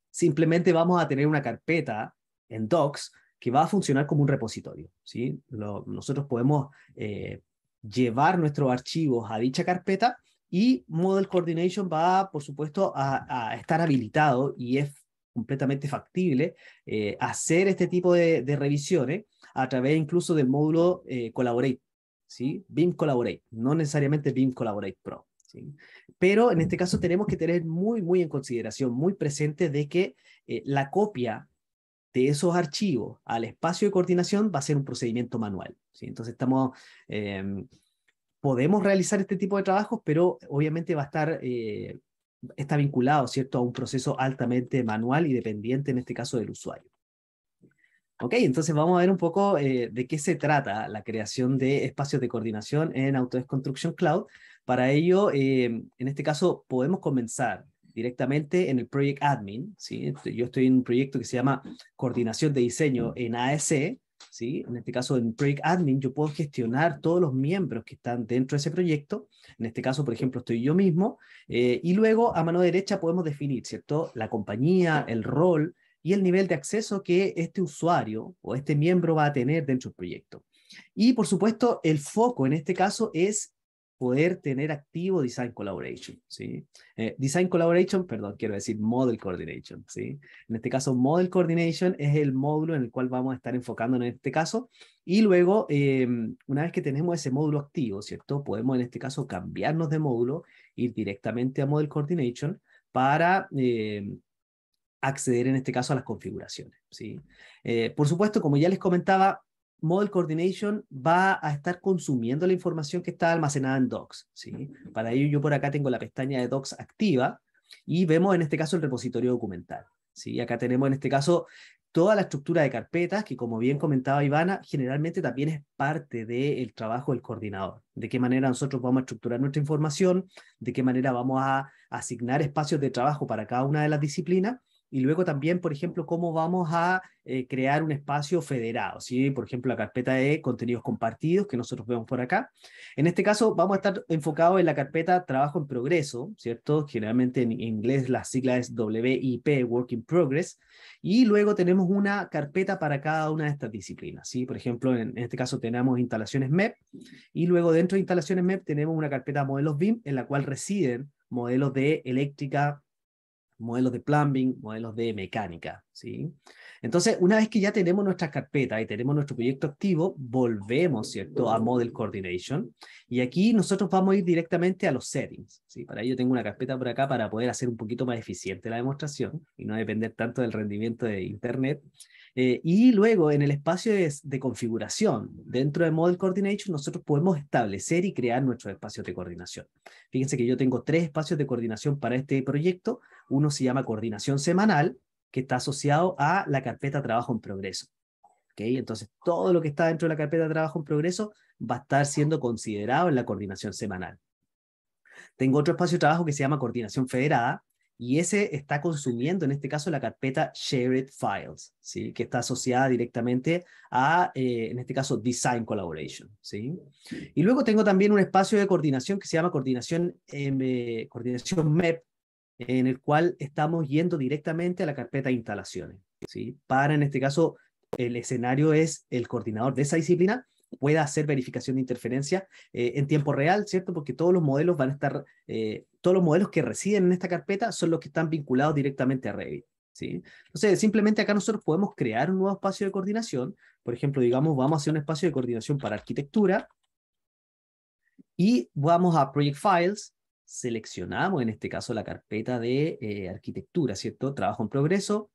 simplemente vamos a tener una carpeta en Docs que va a funcionar como un repositorio, ¿sí? Nosotros podemos llevar nuestros archivos a dicha carpeta y Model Coordination va, por supuesto, a estar habilitado y es completamente factible hacer este tipo de revisiones a través incluso del módulo Collaborate, ¿sí? BIM Collaborate, no necesariamente BIM Collaborate Pro, ¿sí? Pero en este caso tenemos que tener muy, muy en consideración, muy presente de que la copia de esos archivos al espacio de coordinación va a ser un procedimiento manual, ¿sí? Entonces podemos realizar este tipo de trabajos, pero obviamente va a estar, está vinculado, ¿cierto?, a un proceso altamente manual y dependiente, en este caso, del usuario. Ok, entonces vamos a ver un poco de qué se trata la creación de espacios de coordinación en Autodesk Construction Cloud. Para ello, en este caso, podemos comenzar directamente en el Project Admin, ¿sí? Yo estoy en un proyecto que se llama Coordinación de Diseño en AEC, ¿sí? En este caso, en Project Admin, yo puedo gestionar todos los miembros que están dentro de ese proyecto. En este caso, por ejemplo, estoy yo mismo. Y luego, a mano derecha, podemos definir, ¿cierto?, la compañía, el rol, y el nivel de acceso que este usuario o este miembro va a tener dentro del proyecto. Y por supuesto, el foco en este caso es poder tener activo Design Collaboration, ¿sí? Design Collaboration, perdón, quiero decir Model Coordination, ¿sí? En este caso, Model Coordination es el módulo en el cual vamos a estar enfocando en este caso, y luego, una vez que tenemos ese módulo activo, ¿cierto? Podemos en este caso cambiarnos de módulo, ir directamente a Model Coordination para acceder en este caso a las configuraciones, ¿sí? Por supuesto, como ya les comentaba, Model Coordination va a estar consumiendo la información que está almacenada en Docs, ¿sí? Para ello yo por acá tengo la pestaña de Docs activa y vemos en este caso el repositorio documental, ¿sí? Acá tenemos en este caso toda la estructura de carpetas que, como bien comentaba Ivana, generalmente también es parte del trabajo del coordinador. De qué manera nosotros vamos a estructurar nuestra información, de qué manera vamos a asignar espacios de trabajo para cada una de las disciplinas y luego también, por ejemplo, cómo vamos a crear un espacio federado, ¿sí? Por ejemplo, la carpeta de contenidos compartidos que nosotros vemos por acá. En este caso, vamos a estar enfocados en la carpeta trabajo en progreso, ¿cierto? Generalmente en inglés la sigla es WIP, Work in Progress. Y luego tenemos una carpeta para cada una de estas disciplinas, ¿sí? Por ejemplo, en este caso tenemos instalaciones MEP y luego dentro de instalaciones MEP tenemos una carpeta modelos BIM en la cual residen modelos de eléctrica, modelos de plumbing, modelos de mecánica, ¿sí? Entonces, una vez que ya tenemos nuestras carpetas y tenemos nuestro proyecto activo, volvemos, ¿cierto?, a Model Coordination, y aquí nosotros vamos a ir directamente a los settings, ¿sí? Para ello tengo una carpeta por acá para poder hacer un poquito más eficiente la demostración y no depender tanto del rendimiento de Internet. Y luego, en el espacio de configuración, dentro de Model Coordination, nosotros podemos establecer y crear nuestros espacios de coordinación. Fíjense que yo tengo 3 espacios de coordinación para este proyecto. Uno se llama coordinación semanal, que está asociado a la carpeta trabajo en progreso. ¿Okay? Entonces, todo lo que está dentro de la carpeta de trabajo en progreso va a estar siendo considerado en la coordinación semanal. Tengo otro espacio de trabajo que se llama coordinación federada, y ese está consumiendo, en este caso, la carpeta Shared Files, ¿sí? Que está asociada directamente a, en este caso, Design Collaboration, ¿sí? Y luego tengo también un espacio de coordinación que se llama coordinación MEP, en el cual estamos yendo directamente a la carpeta de instalaciones, ¿sí? Para, en este caso, el escenario es el coordinador de esa disciplina pueda hacer verificación de interferencia en tiempo real, ¿cierto? Porque todos los modelos van a estar, todos los modelos que residen en esta carpeta son los que están vinculados directamente a Revit, ¿sí? Entonces, simplemente acá nosotros podemos crear un nuevo espacio de coordinación. Por ejemplo, digamos, vamos a hacer un espacio de coordinación para arquitectura y vamos a Project Files, seleccionamos en este caso la carpeta de arquitectura, ¿cierto? Trabajo en progreso,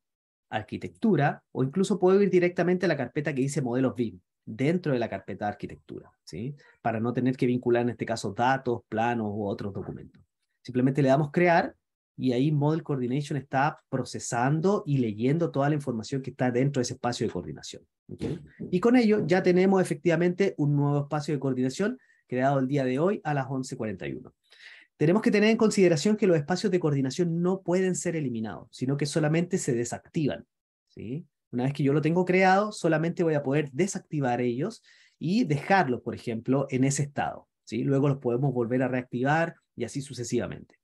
arquitectura, o incluso puedo ir directamente a la carpeta que dice modelos BIM, dentro de la carpeta de arquitectura, ¿sí? Para no tener que vincular en este caso datos, planos u otros documentos. Simplemente le damos crear y ahí Model Coordination está procesando y leyendo toda la información que está dentro de ese espacio de coordinación. ¿Okay? Y con ello ya tenemos efectivamente un nuevo espacio de coordinación creado el día de hoy a las 11:41. Tenemos que tener en consideración que los espacios de coordinación no pueden ser eliminados, sino que solamente se desactivan, ¿sí? Una vez que yo lo tengo creado, solamente voy a poder desactivar ellos y dejarlos, por ejemplo, en ese estado, ¿sí? Luego los podemos volver a reactivar y así sucesivamente.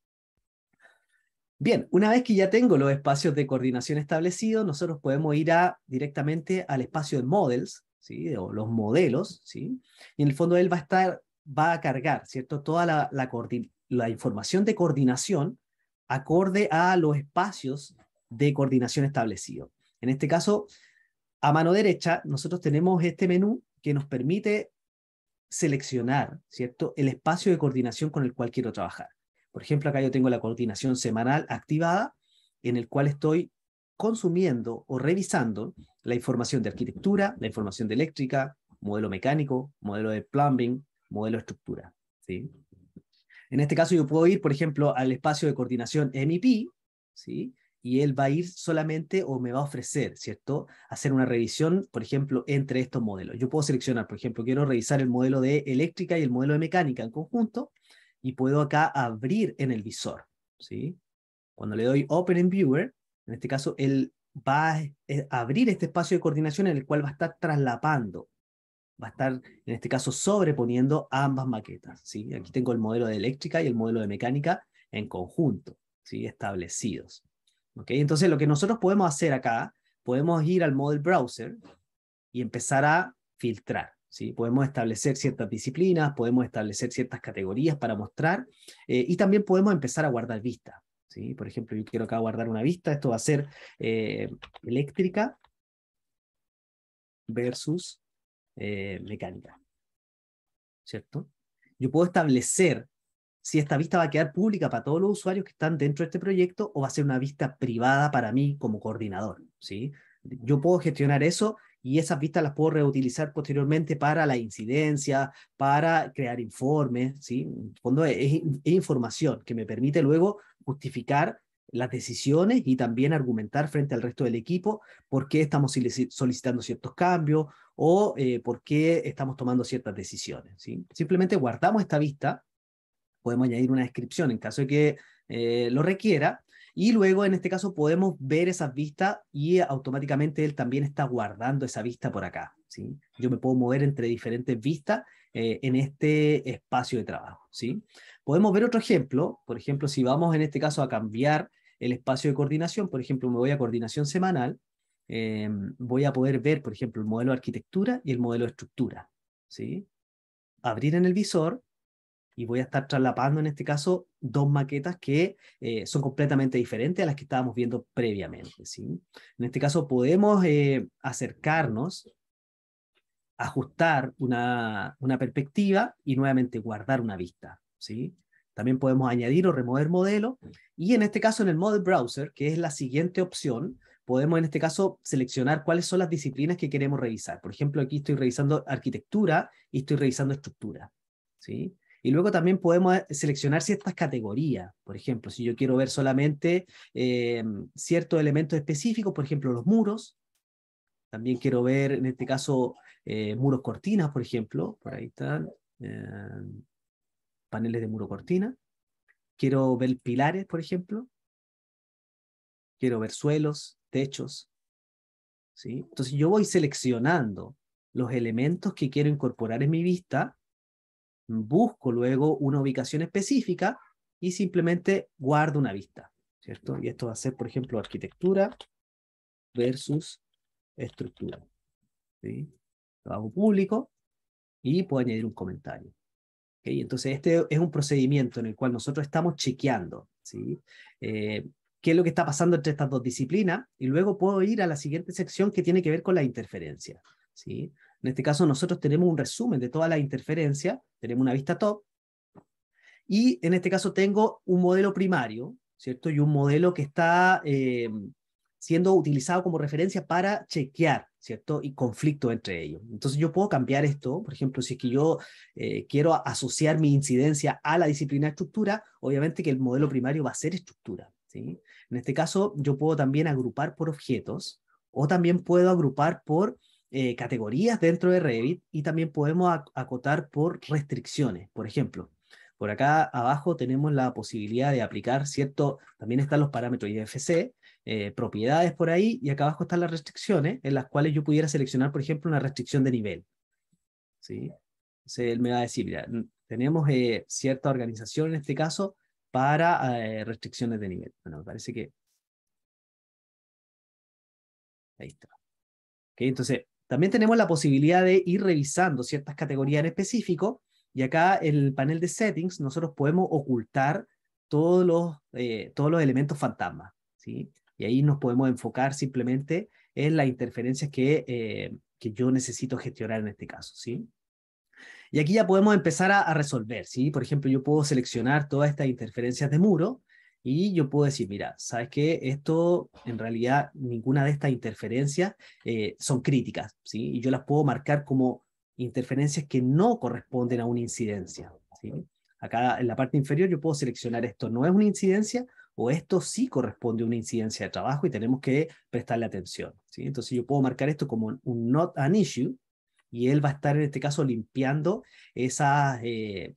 Bien, una vez que ya tengo los espacios de coordinación establecidos, nosotros podemos ir directamente al espacio de models, ¿sí? O los modelos, ¿sí? Y en el fondo él va a cargar, ¿cierto? Toda la información de coordinación acorde a los espacios de coordinación establecidos. En este caso, a mano derecha, nosotros tenemos este menú que nos permite seleccionar, ¿cierto? El espacio de coordinación con el cual quiero trabajar. Por ejemplo, acá yo tengo la coordinación semanal activada, en el cual estoy consumiendo o revisando la información de arquitectura, la información de eléctrica, modelo mecánico, modelo de plumbing, modelo de estructura, ¿sí? En este caso yo puedo ir, por ejemplo, al espacio de coordinación MEP, ¿sí? Y él va a ir solamente o me va a ofrecer, ¿cierto? Hacer una revisión, por ejemplo, entre estos modelos. Yo puedo seleccionar, por ejemplo, quiero revisar el modelo de eléctrica y el modelo de mecánica en conjunto y puedo acá abrir en el visor, ¿sí? Cuando le doy Open in Viewer, en este caso, él va a abrir este espacio de coordinación en el cual va a estar traslapando, va a estar, en este caso, sobreponiendo ambas maquetas, ¿sí? Aquí tengo el modelo de eléctrica y el modelo de mecánica en conjunto, ¿sí? Establecidos. ¿Ok? Entonces, lo que nosotros podemos hacer acá, podemos ir al Model Browser y empezar a filtrar, ¿sí? Podemos establecer ciertas disciplinas, podemos establecer ciertas categorías para mostrar, y también podemos empezar a guardar vistas, ¿sí? Por ejemplo, yo quiero acá guardar una vista, esto va a ser eléctrica versus mecánica, ¿cierto? Yo puedo establecer si esta vista va a quedar pública para todos los usuarios que están dentro de este proyecto o va a ser una vista privada para mí como coordinador, ¿sí? Yo puedo gestionar eso y esas vistas las puedo reutilizar posteriormente para la incidencia, para crear informes, ¿sí? En el fondo es información que me permite luego justificar las decisiones y también argumentar frente al resto del equipo por qué estamos solicitando ciertos cambios o por qué estamos tomando ciertas decisiones, ¿sí? Simplemente guardamos esta vista, podemos añadir una descripción en caso de que lo requiera, y luego en este caso podemos ver esas vistas y automáticamente él también está guardando esa vista por acá, ¿sí? Yo me puedo mover entre diferentes vistas en este espacio de trabajo, ¿sí? Podemos ver otro ejemplo, por ejemplo, si vamos en este caso a cambiar el espacio de coordinación, por ejemplo, me voy a coordinación semanal, voy a poder ver, por ejemplo, el modelo de arquitectura y el modelo de estructura, ¿sí? Abrir en el visor y voy a estar traslapando en este caso dos maquetas que son completamente diferentes a las que estábamos viendo previamente, ¿sí? En este caso podemos acercarnos, ajustar una perspectiva y nuevamente guardar una vista, ¿sí? También podemos añadir o remover modelos y en este caso en el Model Browser, que es la siguiente opción, podemos en este caso seleccionar cuáles son las disciplinas que queremos revisar. Por ejemplo, aquí estoy revisando arquitectura y estoy revisando estructura, ¿sí? Y luego también podemos seleccionar ciertas categorías. Por ejemplo, si yo quiero ver solamente ciertos elementos específicos, por ejemplo, los muros. También quiero ver, en este caso, muros cortinas, por ejemplo. Por ahí están eh, paneles de muro cortina. Quiero ver pilares, por ejemplo. Quiero ver suelos, techos, ¿sí? Entonces yo voy seleccionando los elementos que quiero incorporar en mi vista, busco luego una ubicación específica y simplemente guardo una vista, ¿cierto? Y esto va a ser, por ejemplo, arquitectura versus estructura. ¿sí? Lo hago público y puedo añadir un comentario. ¿Okay? Entonces, este es un procedimiento en el cual nosotros estamos chequeando, ¿sí? Eh, qué es lo que está pasando entre estas dos disciplinas, y luego puedo ir a la siguiente sección que tiene que ver con la interferencia, ¿sí? En este caso, nosotros tenemos un resumen de toda la interferencia, tenemos una vista top, y en este caso tengo un modelo primario, ¿cierto? Y un modelo que está siendo utilizado como referencia para chequear, ¿cierto? Y conflicto entre ellos. Entonces yo puedo cambiar esto, por ejemplo, si es que yo quiero asociar mi incidencia a la disciplina de estructura, obviamente que el modelo primario va a ser estructura, ¿sí? En este caso yo puedo también agrupar por objetos, o también puedo agrupar por categorías dentro de Revit, y también podemos acotar por restricciones. Por ejemplo, por acá abajo tenemos la posibilidad de aplicar, ¿cierto? También están los parámetros IFC, propiedades por ahí, y acá abajo están las restricciones, en las cuales yo pudiera seleccionar, por ejemplo, una restricción de nivel, ¿sí? Entonces él me va a decir, mira, tenemos cierta organización en este caso para restricciones de nivel. Bueno, me parece que ahí está. ¿Okay? Entonces, también tenemos la posibilidad de ir revisando ciertas categorías en específico, y acá en el panel de settings nosotros podemos ocultar todos los elementos fantasma, ¿sí? Y ahí nos podemos enfocar simplemente en las interferencias que yo necesito gestionar en este caso, ¿sí? Y aquí ya podemos empezar a resolver, ¿sí? Por ejemplo, yo puedo seleccionar todas estas interferencias de muro, y yo puedo decir, mira, ¿sabes qué? Esto, en realidad, ninguna de estas interferencias son críticas, ¿sí? Y yo las puedo marcar como interferencias que no corresponden a una incidencia, ¿sí? Acá en la parte inferior yo puedo seleccionar esto no es una incidencia, o esto sí corresponde a una incidencia de trabajo y tenemos que prestarle atención, ¿sí? Entonces yo puedo marcar esto como un not an issue, y él va a estar en este caso limpiando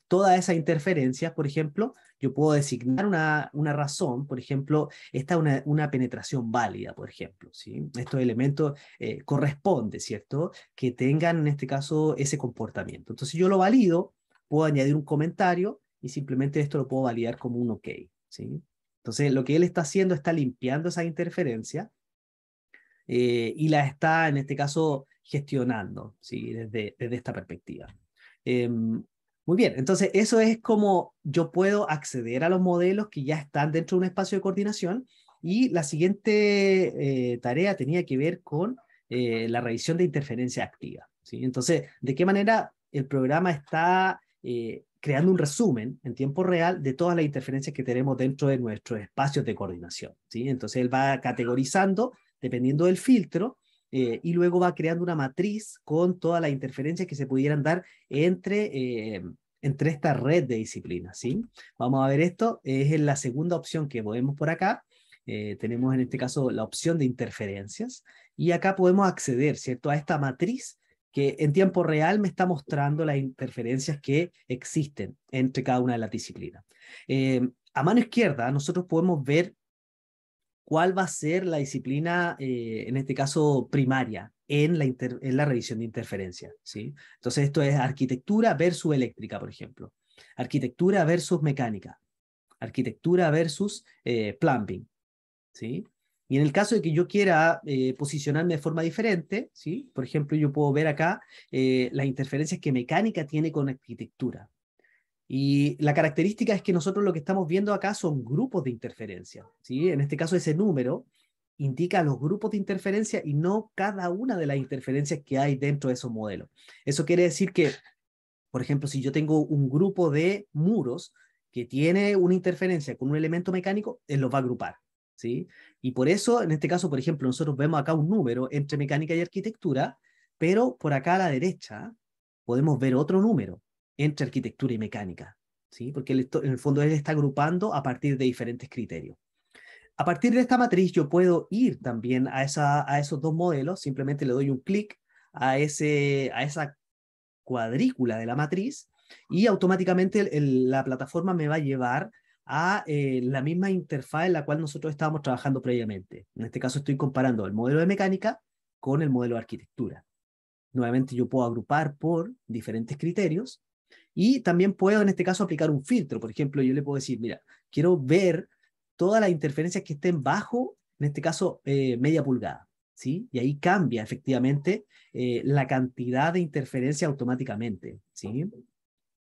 todas esas interferencias. Por ejemplo, yo puedo designar una razón, por ejemplo, esta es una penetración válida, por ejemplo, ¿sí? Estos elementos corresponde, ¿cierto? Que tengan en este caso ese comportamiento. Entonces yo lo valido, puedo añadir un comentario y simplemente esto lo puedo validar como un OK, ¿sí? Entonces lo que él está haciendo está limpiando esa interferencia y la está, en este caso, gestionando, ¿sí? Desde esta perspectiva. Muy bien, entonces eso es como yo puedo acceder a los modelos que ya están dentro de un espacio de coordinación, y la siguiente tarea tenía que ver con la revisión de interferencia activa, ¿sí? Entonces, ¿de qué manera el programa está creando un resumen en tiempo real de todas las interferencias que tenemos dentro de nuestros espacios de coordinación, ¿sí? Entonces él va categorizando dependiendo del filtro, y luego va creando una matriz con todas las interferencias que se pudieran dar entre esta red de disciplinas, ¿sí? Vamos a ver esto, es en la segunda opción que vemos por acá. Tenemos en este caso la opción de interferencias, y acá podemos acceder, ¿cierto?, a esta matriz que en tiempo real me está mostrando las interferencias que existen entre cada una de las disciplinas. A mano izquierda nosotros podemos ver cuál va a ser la disciplina, en este caso primaria, en la revisión de interferencia, ¿sí? Entonces esto es arquitectura versus eléctrica, por ejemplo. Arquitectura versus mecánica. Arquitectura versus plumbing, ¿sí? Y en el caso de que yo quiera posicionarme de forma diferente, ¿sí? Por ejemplo, yo puedo ver acá las interferencias que mecánica tiene con arquitectura. Y la característica es que nosotros lo que estamos viendo acá son grupos de interferencia, ¿sí? En este caso ese número indica los grupos de interferencia y no cada una de las interferencias que hay dentro de esos modelos. Eso quiere decir que, por ejemplo, si yo tengo un grupo de muros que tiene una interferencia con un elemento mecánico, él los va a agrupar, ¿sí? Y por eso, en este caso, por ejemplo, nosotros vemos acá un número entre mecánica y arquitectura, pero por acá a la derecha podemos ver otro número entre arquitectura y mecánica, ¿sí? Porque en el fondo él está agrupando a partir de diferentes criterios. A partir de esta matriz yo puedo ir también a esos dos modelos, simplemente le doy un clic a esa cuadrícula de la matriz, y automáticamente la plataforma me va a llevar a la misma interfaz en la cual nosotros estábamos trabajando previamente. En este caso estoy comparando el modelo de mecánica con el modelo de arquitectura. Nuevamente yo puedo agrupar por diferentes criterios, y también puedo en este caso aplicar un filtro. Por ejemplo, yo le puedo decir, mira, quiero ver todas las interferencias que estén bajo, en este caso, media pulgada, ¿sí? Y ahí cambia efectivamente la cantidad de interferencia automáticamente, ¿sí?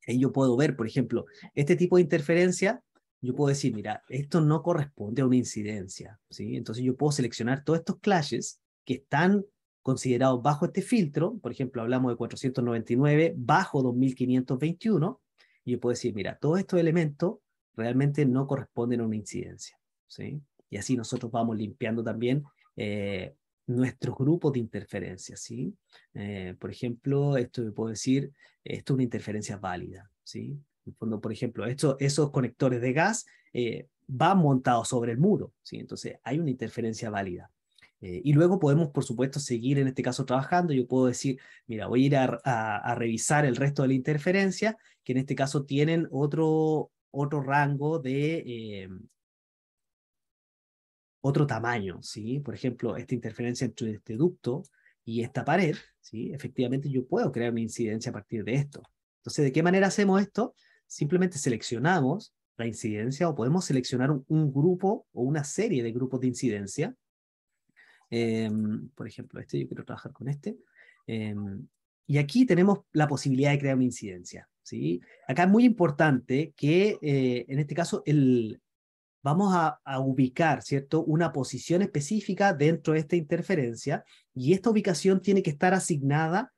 Ahí yo puedo ver, por ejemplo, este tipo de interferencia, yo puedo decir, mira, esto no corresponde a una incidencia, ¿sí? Entonces yo puedo seleccionar todos estos clashes que están considerados bajo este filtro, por ejemplo, hablamos de 499 bajo 2521, y yo puedo decir, mira, todos estos elementos realmente no corresponden a una incidencia, ¿sí? Y así nosotros vamos limpiando también nuestros grupos de interferencia, ¿sí? Por ejemplo, esto yo puedo decir, esto es una interferencia válida, ¿sí? En el fondo, por ejemplo, esos conectores de gas van montados sobre el muro, ¿sí? Entonces hay una interferencia válida. Y luego podemos, por supuesto, seguir en este caso trabajando. Yo puedo decir, mira, voy a ir a revisar el resto de la interferencia, que en este caso tienen otro rango de otro tamaño, ¿sí? Por ejemplo, esta interferencia entre este ducto y esta pared, ¿sí? Efectivamente yo puedo crear una incidencia a partir de esto. Entonces, ¿de qué manera hacemos esto? Simplemente seleccionamos la incidencia o podemos seleccionar un grupo o una serie de grupos de incidencia. Por ejemplo, yo quiero trabajar con este. Eh, y aquí tenemos la posibilidad de crear una incidencia, ¿sí? Acá es muy importante que en este caso vamos a ubicar, ¿cierto? Una posición específica dentro de esta interferencia y esta ubicación tiene que estar asignada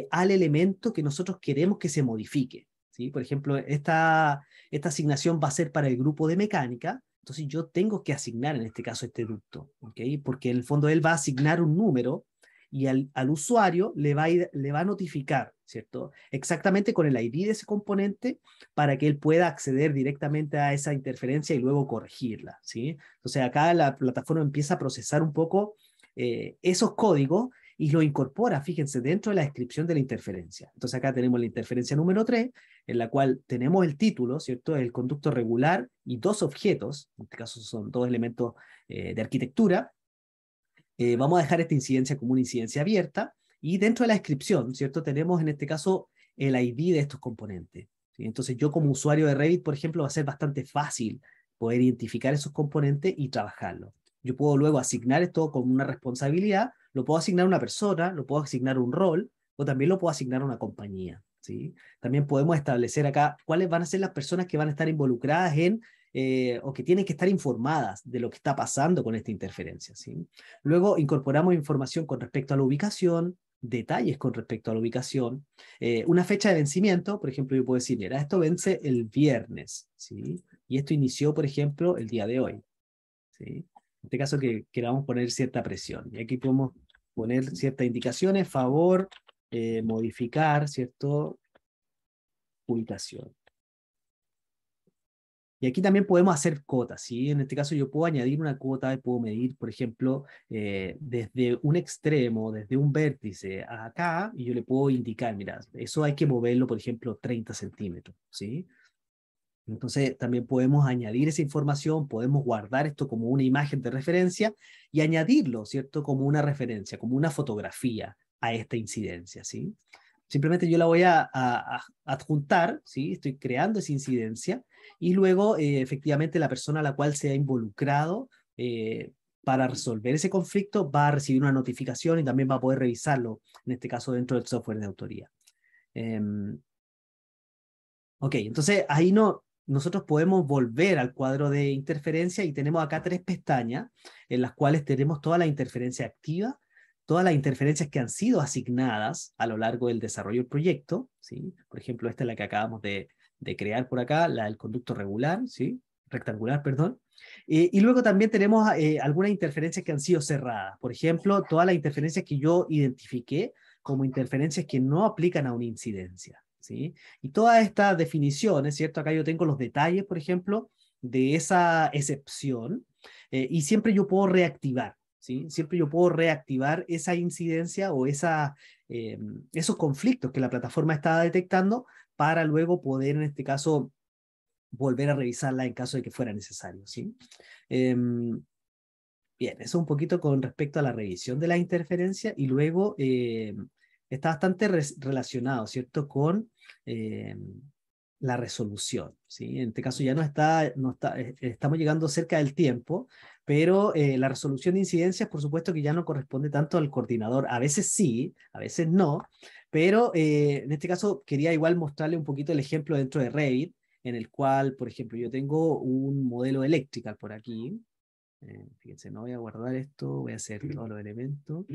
al elemento que nosotros queremos que se modifique, ¿sí? Por ejemplo, esta asignación va a ser para el grupo de mecánica, entonces yo tengo que asignar en este caso este ducto, ¿ok? Porque en el fondo él va a asignar un número y al usuario le va a notificar, ¿cierto? Exactamente con el ID de ese componente para que él pueda acceder directamente a esa interferencia y luego corregirla, ¿sí? Entonces acá la plataforma empieza a procesar un poco esos códigos y lo incorpora, fíjense, dentro de la descripción de la interferencia. Entonces acá tenemos la interferencia número 3, en la cual tenemos el título, ¿cierto? El conducto regular y dos objetos, en este caso son dos elementos de arquitectura. Vamos a dejar esta incidencia como una incidencia abierta y dentro de la descripción, ¿cierto? Tenemos en este caso el ID de estos componentes, ¿sí? Entonces yo como usuario de Revit, por ejemplo, va a ser bastante fácil poder identificar esos componentes y trabajarlos. Yo puedo luego asignar esto como una responsabilidad, lo puedo asignar a una persona, lo puedo asignar a un rol o también lo puedo asignar a una compañía, ¿sí? También podemos establecer acá cuáles van a ser las personas que van a estar involucradas o que tienen que estar informadas de lo que está pasando con esta interferencia, ¿sí? Luego incorporamos información con respecto a la ubicación, detalles con respecto a la ubicación, una fecha de vencimiento, por ejemplo, yo puedo decir, mira, esto vence el viernes, ¿sí? Y esto inició, por ejemplo, el día de hoy, ¿sí? En este caso que queramos poner cierta presión. Y aquí podemos poner ciertas indicaciones, favor, modificar, ¿cierto? Ubicación. Y aquí también podemos hacer cotas, ¿sí? En este caso yo puedo añadir una cuota y puedo medir, por ejemplo, desde un extremo, desde un vértice a acá, y yo le puedo indicar, mira, eso hay que moverlo, por ejemplo, 30 centímetros, ¿sí? Entonces también podemos añadir esa información, podemos guardar esto como una imagen de referencia y añadirlo, ¿cierto? Como una referencia, como una fotografía a esta incidencia, ¿sí? Simplemente yo la voy a adjuntar, ¿sí? Estoy creando esa incidencia y luego efectivamente la persona a la cual se ha involucrado para resolver ese conflicto va a recibir una notificación y también va a poder revisarlo, en este caso dentro del software de autoría. Ok, entonces ahí nosotros podemos volver al cuadro de interferencia y tenemos acá tres pestañas en las cuales tenemos toda la interferencia activa, todas las interferencias que han sido asignadas a lo largo del desarrollo del proyecto, ¿sí? Por ejemplo, esta es la que acabamos de crear por acá, la del conducto regular, ¿sí? Rectangular, perdón. Y luego también tenemos algunas interferencias que han sido cerradas. Por ejemplo, todas las interferencias que yo identifiqué como interferencias que no aplican a una incidencia, ¿sí? Y todas estas definiciones, ¿cierto? Acá yo tengo los detalles, por ejemplo, de esa excepción, y siempre yo puedo reactivar, ¿sí? Siempre yo puedo reactivar esa incidencia o esos conflictos que la plataforma estaba detectando para luego poder, en este caso, volver a revisarla en caso de que fuera necesario, ¿sí? Bien, eso un poquito con respecto a la revisión de la interferencia y luego está bastante relacionado, ¿cierto? Con eh, la resolución, ¿sí? En este caso ya no está, estamos llegando cerca del tiempo, pero la resolución de incidencias, por supuesto que ya no corresponde tanto al coordinador. A veces sí, a veces no, pero en este caso quería igual mostrarle un poquito el ejemplo dentro de Revit, en el cual, por ejemplo, yo tengo un modelo electrical por aquí. Fíjense, no voy a guardar esto, voy a hacer todos los elementos.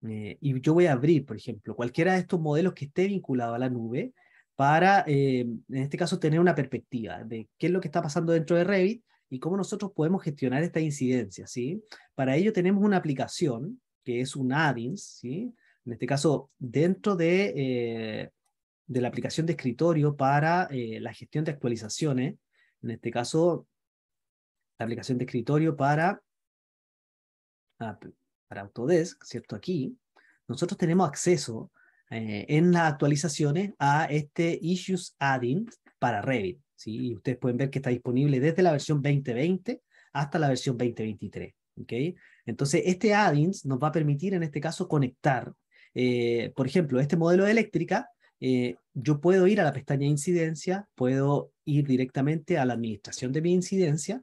Y yo voy a abrir, por ejemplo, cualquiera de estos modelos que esté vinculado a la nube para, en este caso, tener una perspectiva de qué es lo que está pasando dentro de Revit y cómo nosotros podemos gestionar esta incidencia, ¿sí? Para ello tenemos una aplicación que es un add-ins, ¿sí? En este caso, dentro de la aplicación de escritorio para la gestión de actualizaciones, en este caso, la aplicación de escritorio ah, para Autodesk, ¿cierto? Aquí, nosotros tenemos acceso en las actualizaciones a este Issues Add-in para Revit, ¿sí? Y ustedes pueden ver que está disponible desde la versión 2020 hasta la versión 2023, ¿ok? Entonces, este add-ins nos va a permitir, en este caso, conectar, por ejemplo, este modelo de eléctrica, yo puedo ir a la pestaña incidencia, puedo ir directamente a la administración de mi incidencia,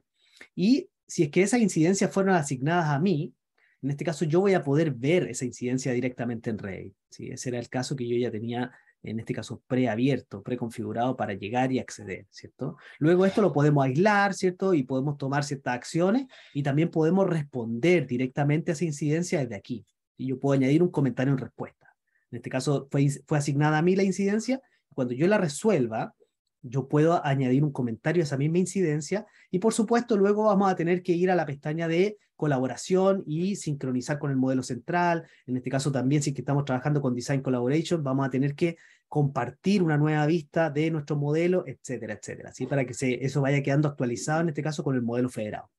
y si es que esas incidencias fueron asignadas a mí, en este caso yo voy a poder ver esa incidencia directamente en Revit, ¿sí? Ese era el caso que yo ya tenía, en este caso, preabierto, preconfigurado para llegar y acceder, ¿cierto? Luego esto lo podemos aislar, ¿cierto? Y podemos tomar ciertas acciones y también podemos responder directamente a esa incidencia desde aquí. Y yo puedo añadir un comentario en respuesta. En este caso fue asignada a mí la incidencia. Cuando yo la resuelva, yo puedo añadir un comentario a esa misma incidencia y por supuesto luego vamos a tener que ir a la pestaña de colaboración y sincronizar con el modelo central. En este caso también, si es que estamos trabajando con Design Collaboration, vamos a tener que compartir una nueva vista de nuestro modelo, etcétera, etcétera, ¿sí? Para que eso vaya quedando actualizado, en este caso con el modelo federado.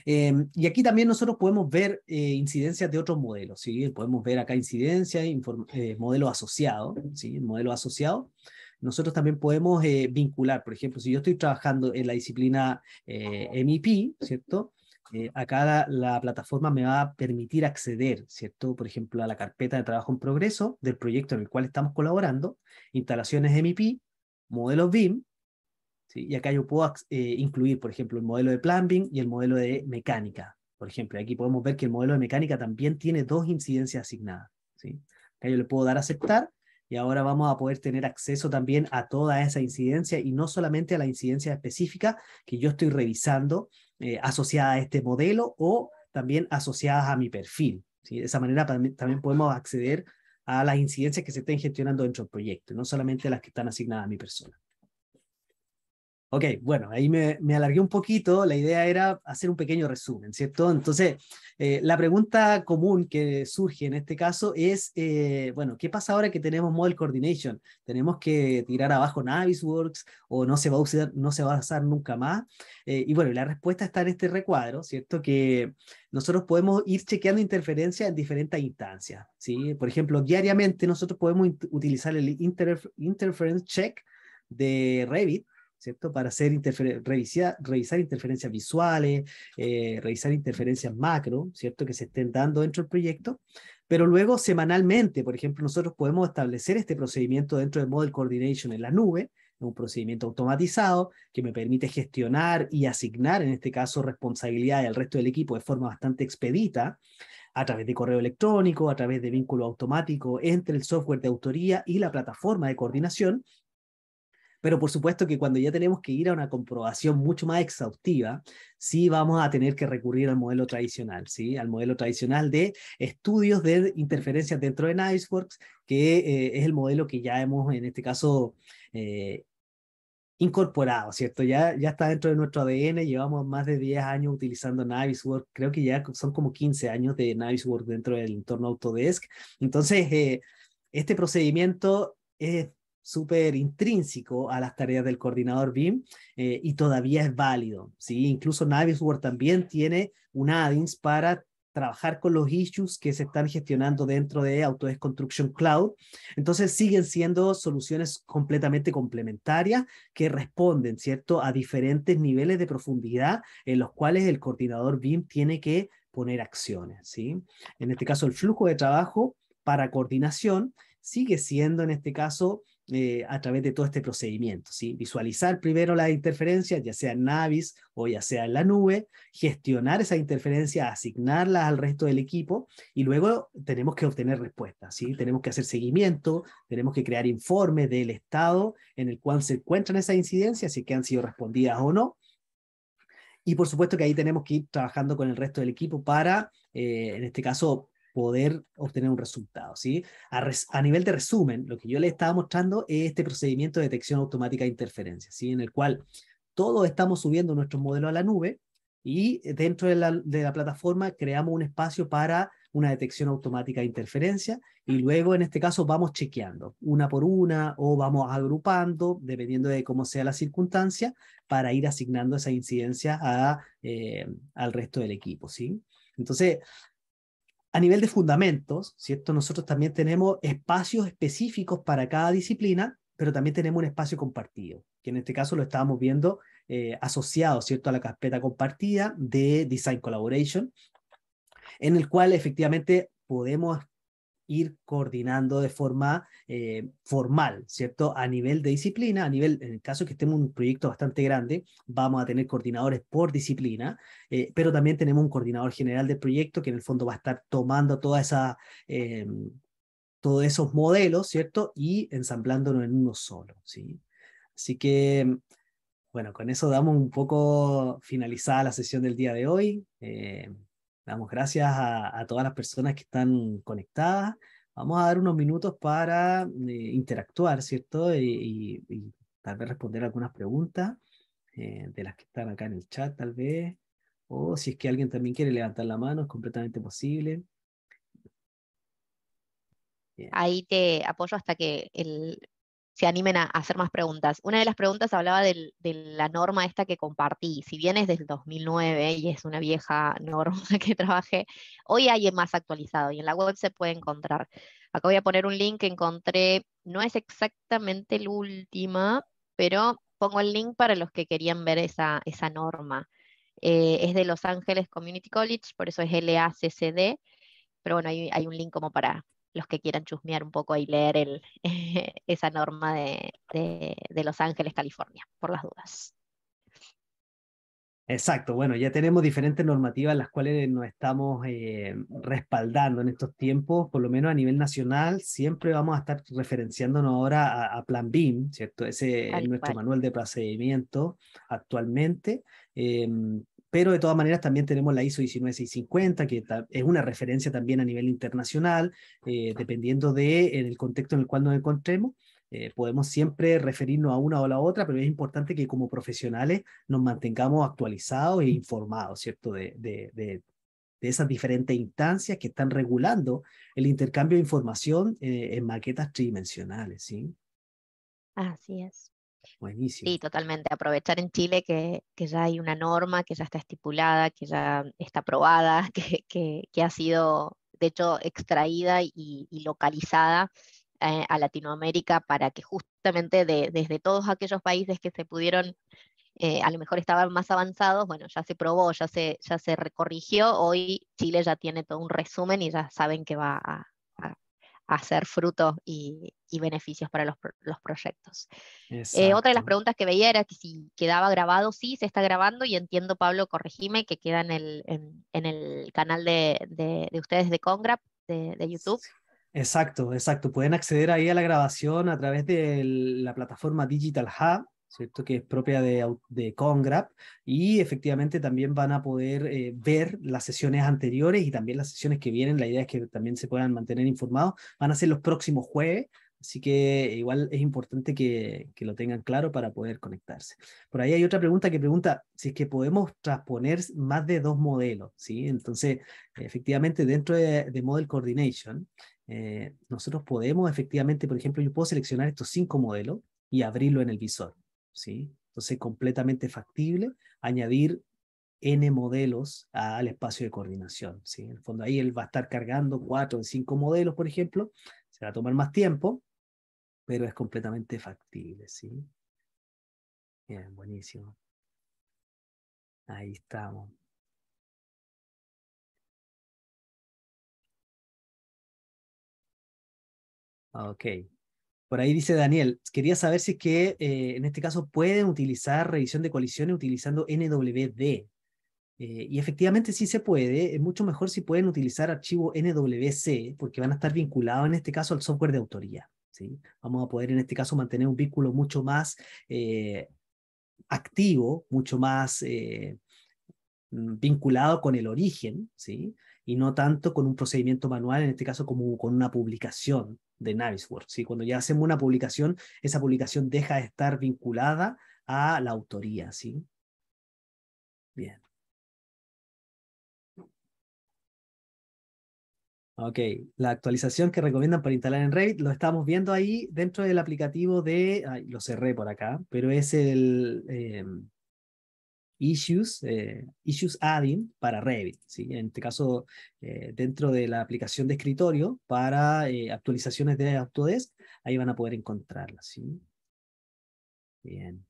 Y aquí también nosotros podemos ver incidencias de otros modelos, ¿sí? Podemos ver acá incidencias, modelo asociado, ¿sí? Modelo asociado. Nosotros también podemos vincular, por ejemplo, si yo estoy trabajando en la disciplina MEP, ¿cierto? Acá la plataforma me va a permitir acceder, ¿cierto? Por ejemplo, a la carpeta de trabajo en progreso del proyecto en el cual estamos colaborando, instalaciones MEP, modelos BIM, ¿sí? Y acá yo puedo incluir, por ejemplo, el modelo de plumbing y el modelo de mecánica. Por ejemplo, aquí podemos ver que el modelo de mecánica también tiene dos incidencias asignadas, ¿sí? Acá yo le puedo dar a aceptar y ahora vamos a poder tener acceso también a toda esa incidencia y no solamente a la incidencia específica que yo estoy revisando asociada a este modelo o también asociadas a mi perfil, ¿sí? De esa manera también podemos acceder a las incidencias que se estén gestionando dentro del proyecto, no solamente las que están asignadas a mi persona. Ok, bueno, ahí me alargué un poquito, la idea era hacer un pequeño resumen, ¿cierto? Entonces, la pregunta común que surge en este caso es, bueno, ¿qué pasa ahora que tenemos Model Coordination? ¿Tenemos que tirar abajo Navisworks o no se va a usar, no se va a usar nunca más? Y bueno, la respuesta está en este recuadro, ¿cierto? Que nosotros podemos ir chequeando interferencias en diferentes instancias, ¿sí? Por ejemplo, diariamente nosotros podemos utilizar el Interference Check de Revit, ¿cierto? Para hacer revisar interferencias visuales, revisar interferencias macro, ¿cierto? Que se estén dando dentro del proyecto. Pero luego, semanalmente, por ejemplo, nosotros podemos establecer este procedimiento dentro de Model Coordination en la nube, un procedimiento automatizado que me permite gestionar y asignar, en este caso, responsabilidades al resto del equipo de forma bastante expedita, a través de correo electrónico, a través de vínculo automático entre el software de autoría y la plataforma de coordinación. Pero por supuesto que cuando ya tenemos que ir a una comprobación mucho más exhaustiva, sí vamos a tener que recurrir al modelo tradicional, ¿sí? Al modelo tradicional de estudios de interferencias dentro de Navisworks, que es el modelo que ya hemos, en este caso, incorporado, ¿cierto? Ya está dentro de nuestro ADN, llevamos más de 10 años utilizando Navisworks, creo que ya son como 15 años de Navisworks dentro del entorno Autodesk. Entonces, este procedimiento es súper intrínseco a las tareas del coordinador BIM y todavía es válido, ¿sí? Incluso Navisworks también tiene un add-ins para trabajar con los issues que se están gestionando dentro de Autodesk Construction Cloud. Entonces siguen siendo soluciones completamente complementarias que responden, ¿cierto?, a diferentes niveles de profundidad en los cuales el coordinador BIM tiene que poner acciones, ¿sí? En este caso, el flujo de trabajo para coordinación sigue siendo, en este caso, a través de todo este procedimiento, ¿sí? Visualizar primero las interferencias, ya sea en Navis o ya sea en la nube, gestionar esas interferencias, asignarlas al resto del equipo y luego tenemos que obtener respuestas, ¿sí? Tenemos que hacer seguimiento, tenemos que crear informes del estado en el cual se encuentran esas incidencias, si es que han sido respondidas o no. Y por supuesto que ahí tenemos que ir trabajando con el resto del equipo para, en este caso, poder obtener un resultado, ¿sí? A nivel de resumen, lo que yo les estaba mostrando es este procedimiento de detección automática de interferencias, ¿sí? En el cual todos estamos subiendo nuestros modelos a la nube y dentro de la plataforma creamos un espacio para una detección automática de interferencia y luego en este caso vamos chequeando una por una o vamos agrupando, dependiendo de cómo sea la circunstancia, para ir asignando esa incidencia al resto del equipo, ¿sí? Entonces, a nivel de fundamentos, ¿cierto? Nosotros también tenemos espacios específicos para cada disciplina, pero también tenemos un espacio compartido, que en este caso lo estábamos viendo asociado, ¿cierto? A la carpeta compartida de Design Collaboration, en el cual efectivamente podemos ir coordinando de forma formal, ¿cierto? A nivel de disciplina, a nivel, en el caso que estemos en un proyecto bastante grande, vamos a tener coordinadores por disciplina, pero también tenemos un coordinador general del proyecto que en el fondo va a estar tomando todos esos modelos, ¿cierto? Y ensamblándolos en uno solo, ¿sí? Así que, bueno, con eso damos un poco finalizada la sesión del día de hoy. Damos gracias a todas las personas que están conectadas. Vamos a dar unos minutos para interactuar, ¿cierto? Y tal vez responder algunas preguntas de las que están acá en el chat, tal vez. O si es que alguien también quiere levantar la mano, es completamente posible. Bien. Ahí te apoyo hasta que se animen a hacer más preguntas. Una de las preguntas hablaba de la norma esta que compartí. Si bien es del 2009 y es una vieja norma que trabajé, hoy hay más actualizado y en la web se puede encontrar. Acá voy a poner un link que encontré, no es exactamente la última, pero pongo el link para los que querían ver esa norma. Es de Los Ángeles Community College, por eso es LACCD, pero bueno, hay un link como para los que quieran chusmear un poco y leer esa norma de Los Ángeles, California, por las dudas. Exacto, bueno, ya tenemos diferentes normativas las cuales nos estamos respaldando en estos tiempos, por lo menos a nivel nacional, siempre vamos a estar referenciándonos ahora a Plan BIM, ¿cierto? Ese es Tal nuestro cual. manual de procedimiento actualmente, eh, pero de todas maneras también tenemos la ISO 19650, que es una referencia también a nivel internacional, dependiendo del contexto en el cual nos encontremos. Podemos siempre referirnos a una o a la otra, pero es importante que como profesionales nos mantengamos actualizados e informados, ¿cierto? De esas diferentes instancias que están regulando el intercambio de información en maquetas tridimensionales, ¿sí? Así es. Buenísimo. Sí, totalmente. Aprovechar en Chile que ya hay una norma, que ya está estipulada, que ya está aprobada, que ha sido, de hecho, extraída y localizada a Latinoamérica para que justamente desde todos aquellos países que se pudieron a lo mejor estaban más avanzados, bueno, ya se probó, ya se recorrigió, hoy Chile ya tiene todo un resumen y ya saben que va a hacer frutos y beneficios para los proyectos. Otra de las Exacto. preguntas que veía era que si quedaba grabado, sí, se está grabando y entiendo, Pablo, corregime, que queda en el canal de ustedes de Congrap, de YouTube. Exacto, exacto. Pueden acceder ahí a la grabación a través de la plataforma Digital Hub, ¿cierto? Que es propia de Congrap, y efectivamente también van a poder ver las sesiones anteriores y también las sesiones que vienen. La idea es que también se puedan mantener informados. Van a ser los próximos jueves, así que igual es importante que lo tengan claro para poder conectarse. Por ahí hay otra pregunta que pregunta si es que podemos transponer más de dos modelos, ¿sí? Entonces, efectivamente, dentro de Model Coordination, nosotros podemos efectivamente, por ejemplo, yo puedo seleccionar estos 5 modelos y abrirlo en el visor, ¿sí? Entonces, completamente factible añadir N modelos al espacio de coordinación, ¿sí? En el fondo ahí él va a estar cargando 4 o 5 modelos, por ejemplo, se va a tomar más tiempo, pero es completamente factible, ¿sí? Bien, buenísimo. Ahí estamos. Ok. Por ahí dice Daniel, quería saber si es que en este caso pueden utilizar revisión de colisiones utilizando NWD. Y efectivamente sí se puede, es mucho mejor si pueden utilizar archivo NWC, porque van a estar vinculados en este caso al software de autoría. ¿Sí? Vamos a poder en este caso mantener un vínculo mucho más activo, mucho más vinculado con el origen, ¿sí? Y no tanto con un procedimiento manual, en este caso como con una publicación de Navisworks, ¿sí? Cuando ya hacemos una publicación, esa publicación deja de estar vinculada a la autoría, ¿sí? Bien. Ok, la actualización que recomiendan para instalar en Revit lo estamos viendo ahí dentro del aplicativo de, ay, lo cerré por acá, pero es el Issues Adding para Revit, ¿sí? En este caso, dentro de la aplicación de escritorio para actualizaciones de Autodesk, ahí van a poder encontrarla, ¿sí? Bien.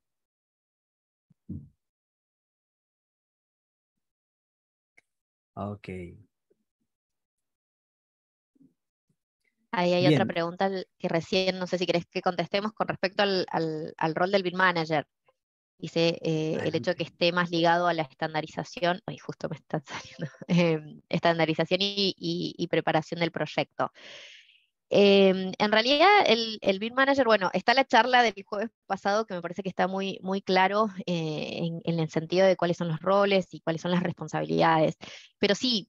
Ok. Ahí hay otra Bien. pregunta que recién no sé si querés que contestemos con respecto al rol del BIM Manager. Dice el hecho de que Adelante. esté más ligado a la estandarización, ay, justo me está saliendo, estandarización y preparación del proyecto. En realidad, el BIM Manager, bueno, está la charla del jueves pasado que me parece que está muy, muy claro en el sentido de cuáles son los roles y cuáles son las responsabilidades. Pero sí,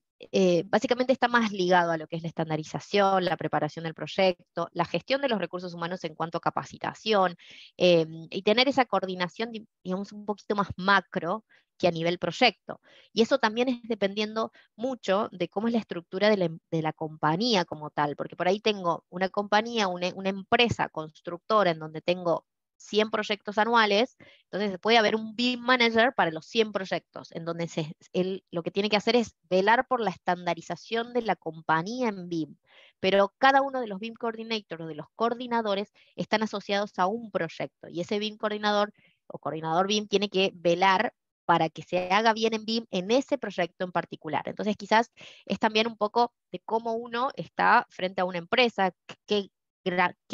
básicamente está más ligado a lo que es la estandarización, la preparación del proyecto, la gestión de los recursos humanos en cuanto a capacitación, y tener esa coordinación, digamos, un poquito más macro que a nivel proyecto. Y eso también es dependiendo mucho de cómo es la estructura de la compañía como tal, porque por ahí tengo una compañía, una empresa constructora en donde tengo 100 proyectos anuales, entonces puede haber un BIM manager para los 100 proyectos, en donde él lo que tiene que hacer es velar por la estandarización de la compañía en BIM, pero cada uno de los BIM coordinators o de los coordinadores están asociados a un proyecto y ese BIM coordinador o coordinador BIM tiene que velar para que se haga bien en BIM en ese proyecto en particular. Entonces, quizás es también un poco de cómo uno está frente a una empresa, qué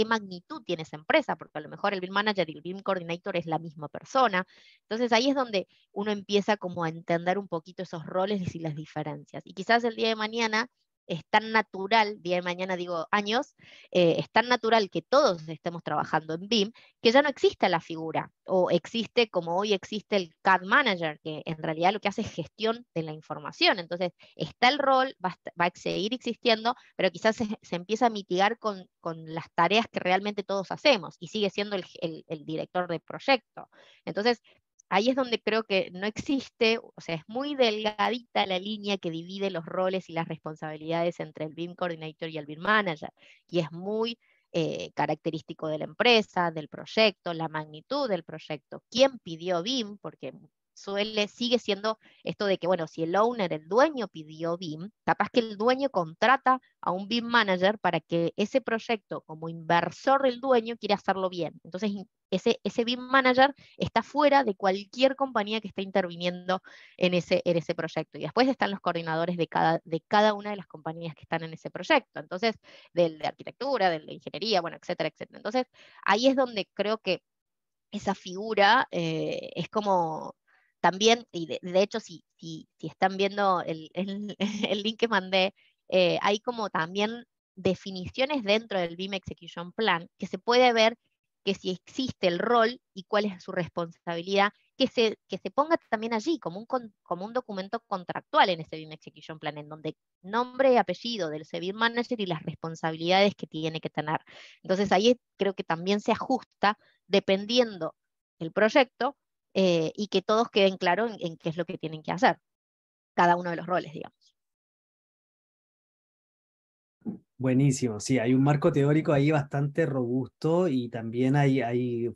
magnitud tiene esa empresa, porque a lo mejor el BIM Manager y el BIM Coordinator es la misma persona. Entonces, ahí es donde uno empieza como a entender un poquito esos roles y las diferencias. Y quizás el día de mañana es tan natural, día de mañana digo años, es tan natural que todos estemos trabajando en BIM, que ya no existe la figura, o existe como hoy existe el CAD Manager, que en realidad lo que hace es gestión de la información. Entonces, está el rol, va a seguir existiendo, pero quizás se empieza a mitigar con las tareas que realmente todos hacemos, y sigue siendo el director de proyecto. Entonces, ahí es donde creo que no existe, o sea, es muy delgadita la línea que divide los roles y las responsabilidades entre el BIM Coordinator y el BIM Manager, y es muy característico de la empresa, del proyecto, la magnitud del proyecto, quién pidió BIM, porque sigue siendo esto de que, bueno, si el owner, el dueño pidió BIM, capaz que el dueño contrata a un BIM manager para que ese proyecto, como inversor del dueño, quiera hacerlo bien. Entonces, ese BIM manager está fuera de cualquier compañía que esté interviniendo en ese proyecto. Y después están los coordinadores de cada una de las compañías que están en ese proyecto. Entonces, de arquitectura, de la ingeniería, bueno, etcétera, etcétera. Entonces, ahí es donde creo que esa figura es como también, y de hecho, si están viendo el link que mandé, hay como también definiciones dentro del BIM Execution Plan que se puede ver que si existe el rol y cuál es su responsabilidad, que se ponga también allí como un documento contractual en ese BIM Execution Plan, en donde nombre y apellido del BIM Manager y las responsabilidades que tiene que tener. Entonces ahí creo que también se ajusta dependiendo el proyecto, y que todos queden claros en qué es lo que tienen que hacer, cada uno de los roles, digamos. Buenísimo, sí, hay un marco teórico ahí bastante robusto y también hay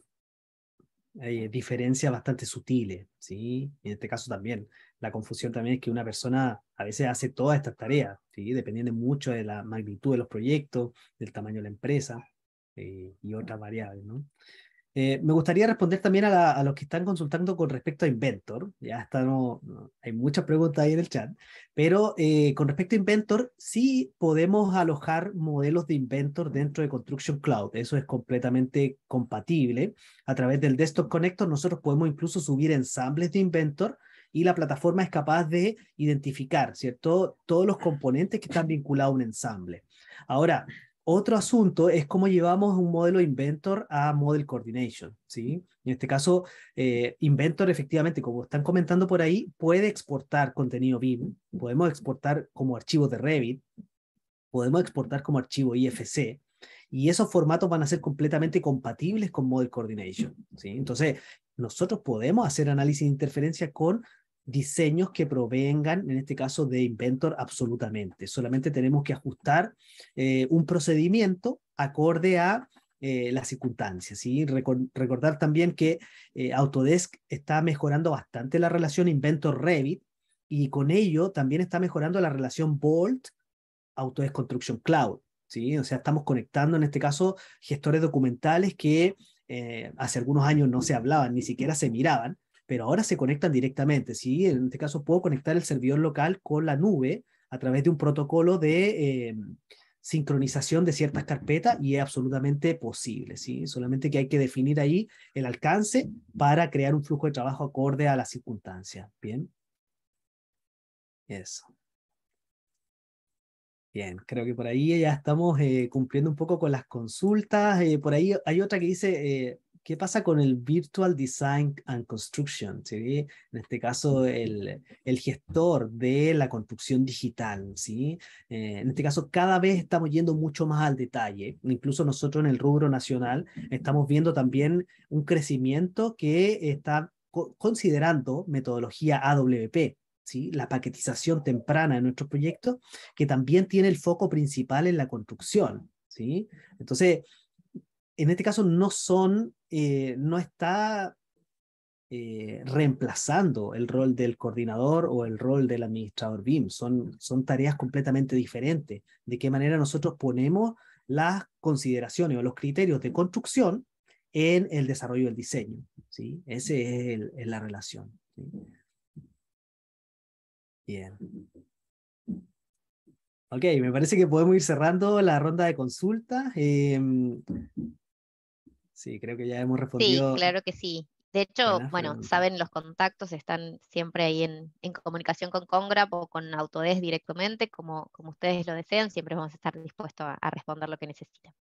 diferencias bastante sutiles, ¿sí? En este caso también, la confusión también es que una persona a veces hace todas estas tareas, ¿sí? Dependiendo mucho de la magnitud de los proyectos, del tamaño de la empresa y otras variables, ¿no? Me gustaría responder también a los que están consultando con respecto a Inventor. Ya está, hay muchas preguntas ahí en el chat, pero con respecto a Inventor, sí podemos alojar modelos de Inventor dentro de Construction Cloud. Eso es completamente compatible. A través del Desktop Connector nosotros podemos incluso subir ensambles de Inventor y la plataforma es capaz de identificar, ¿cierto? Todos los componentes que están vinculados a un ensamble. Ahora, otro asunto es cómo llevamos un modelo Inventor a Model Coordination, ¿sí? En este caso, Inventor efectivamente, como están comentando por ahí, puede exportar contenido BIM, podemos exportar como archivos de Revit, podemos exportar como archivo IFC, y esos formatos van a ser completamente compatibles con Model Coordination, ¿sí? Entonces, nosotros podemos hacer análisis de interferencia con diseños que provengan, en este caso, de Inventor absolutamente. Solamente tenemos que ajustar un procedimiento acorde a las circunstancias, ¿sí? Recordar también que Autodesk está mejorando bastante la relación Inventor-Revit y con ello también está mejorando la relación Bolt Autodesk Construction Cloud, ¿sí? O sea, estamos conectando en este caso gestores documentales que hace algunos años no se hablaban, ni siquiera se miraban, pero ahora se conectan directamente, ¿sí? En este caso puedo conectar el servidor local con la nube a través de un protocolo de sincronización de ciertas carpetas y es absolutamente posible, ¿sí? Solamente que hay que definir ahí el alcance para crear un flujo de trabajo acorde a las circunstancias, ¿bien? Eso. Bien, creo que por ahí ya estamos cumpliendo un poco con las consultas. Por ahí hay otra que dice, ¿qué pasa con el Virtual Design and Construction? ¿Sí? En este caso, el gestor de la construcción digital. ¿Sí? En este caso, cada vez estamos yendo mucho más al detalle. Incluso nosotros en el rubro nacional estamos viendo también un crecimiento que está considerando metodología AWP. ¿Sí? La paquetización temprana de nuestros proyectos que también tiene el foco principal en la construcción, ¿sí? Entonces, en este caso no está reemplazando el rol del coordinador o el rol del administrador BIM, son tareas completamente diferentes. De qué manera nosotros ponemos las consideraciones o los criterios de construcción en el desarrollo del diseño, ¿sí? Esa es la relación, ¿sí? Bien. Ok, me parece que podemos ir cerrando la ronda de consultas. Sí, creo que ya hemos Sí, respondido claro que sí. De hecho, buenas bueno, preguntas. saben los contactos, están siempre ahí en comunicación con Congrap o con Autodesk directamente, como ustedes lo deseen, siempre vamos a estar dispuestos a responder lo que necesiten.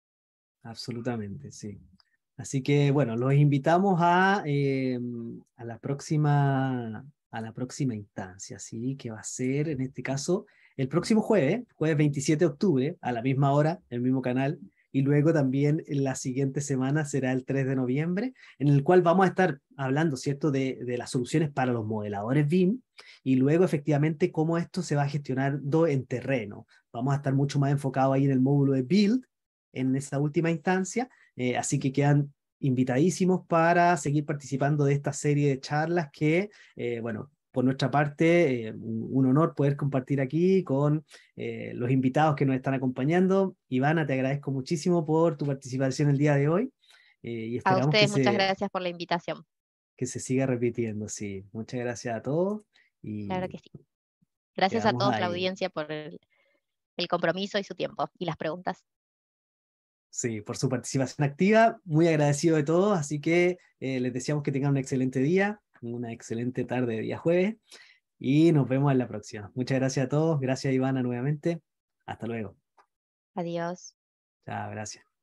Absolutamente, sí. Así que bueno, los invitamos a la próxima instancia, ¿sí? Que va a ser en este caso el próximo jueves, jueves 27 de octubre, a la misma hora, el mismo canal, y luego también en la siguiente semana será el 3 de noviembre, en el cual vamos a estar hablando, ¿cierto?, de las soluciones para los modeladores BIM y luego efectivamente cómo esto se va gestionando en terreno. Vamos a estar mucho más enfocados ahí en el módulo de Build, en esa última instancia, así que quedan invitadísimos para seguir participando de esta serie de charlas que, bueno, por nuestra parte, un honor poder compartir aquí con los invitados que nos están acompañando. Ivana, te agradezco muchísimo por tu participación el día de hoy y A esperamos ustedes muchas gracias por la invitación. que se siga repitiendo. Sí, muchas gracias a todos Claro y que sí. Gracias a quedamos todos la ahí. audiencia por el compromiso y su tiempo y las preguntas. Sí, por su participación activa, muy agradecido de todos, así que les deseamos que tengan un excelente día, una excelente tarde de día jueves y nos vemos en la próxima. Muchas gracias a todos, gracias Ivana nuevamente, hasta luego. Adiós. Chao, gracias.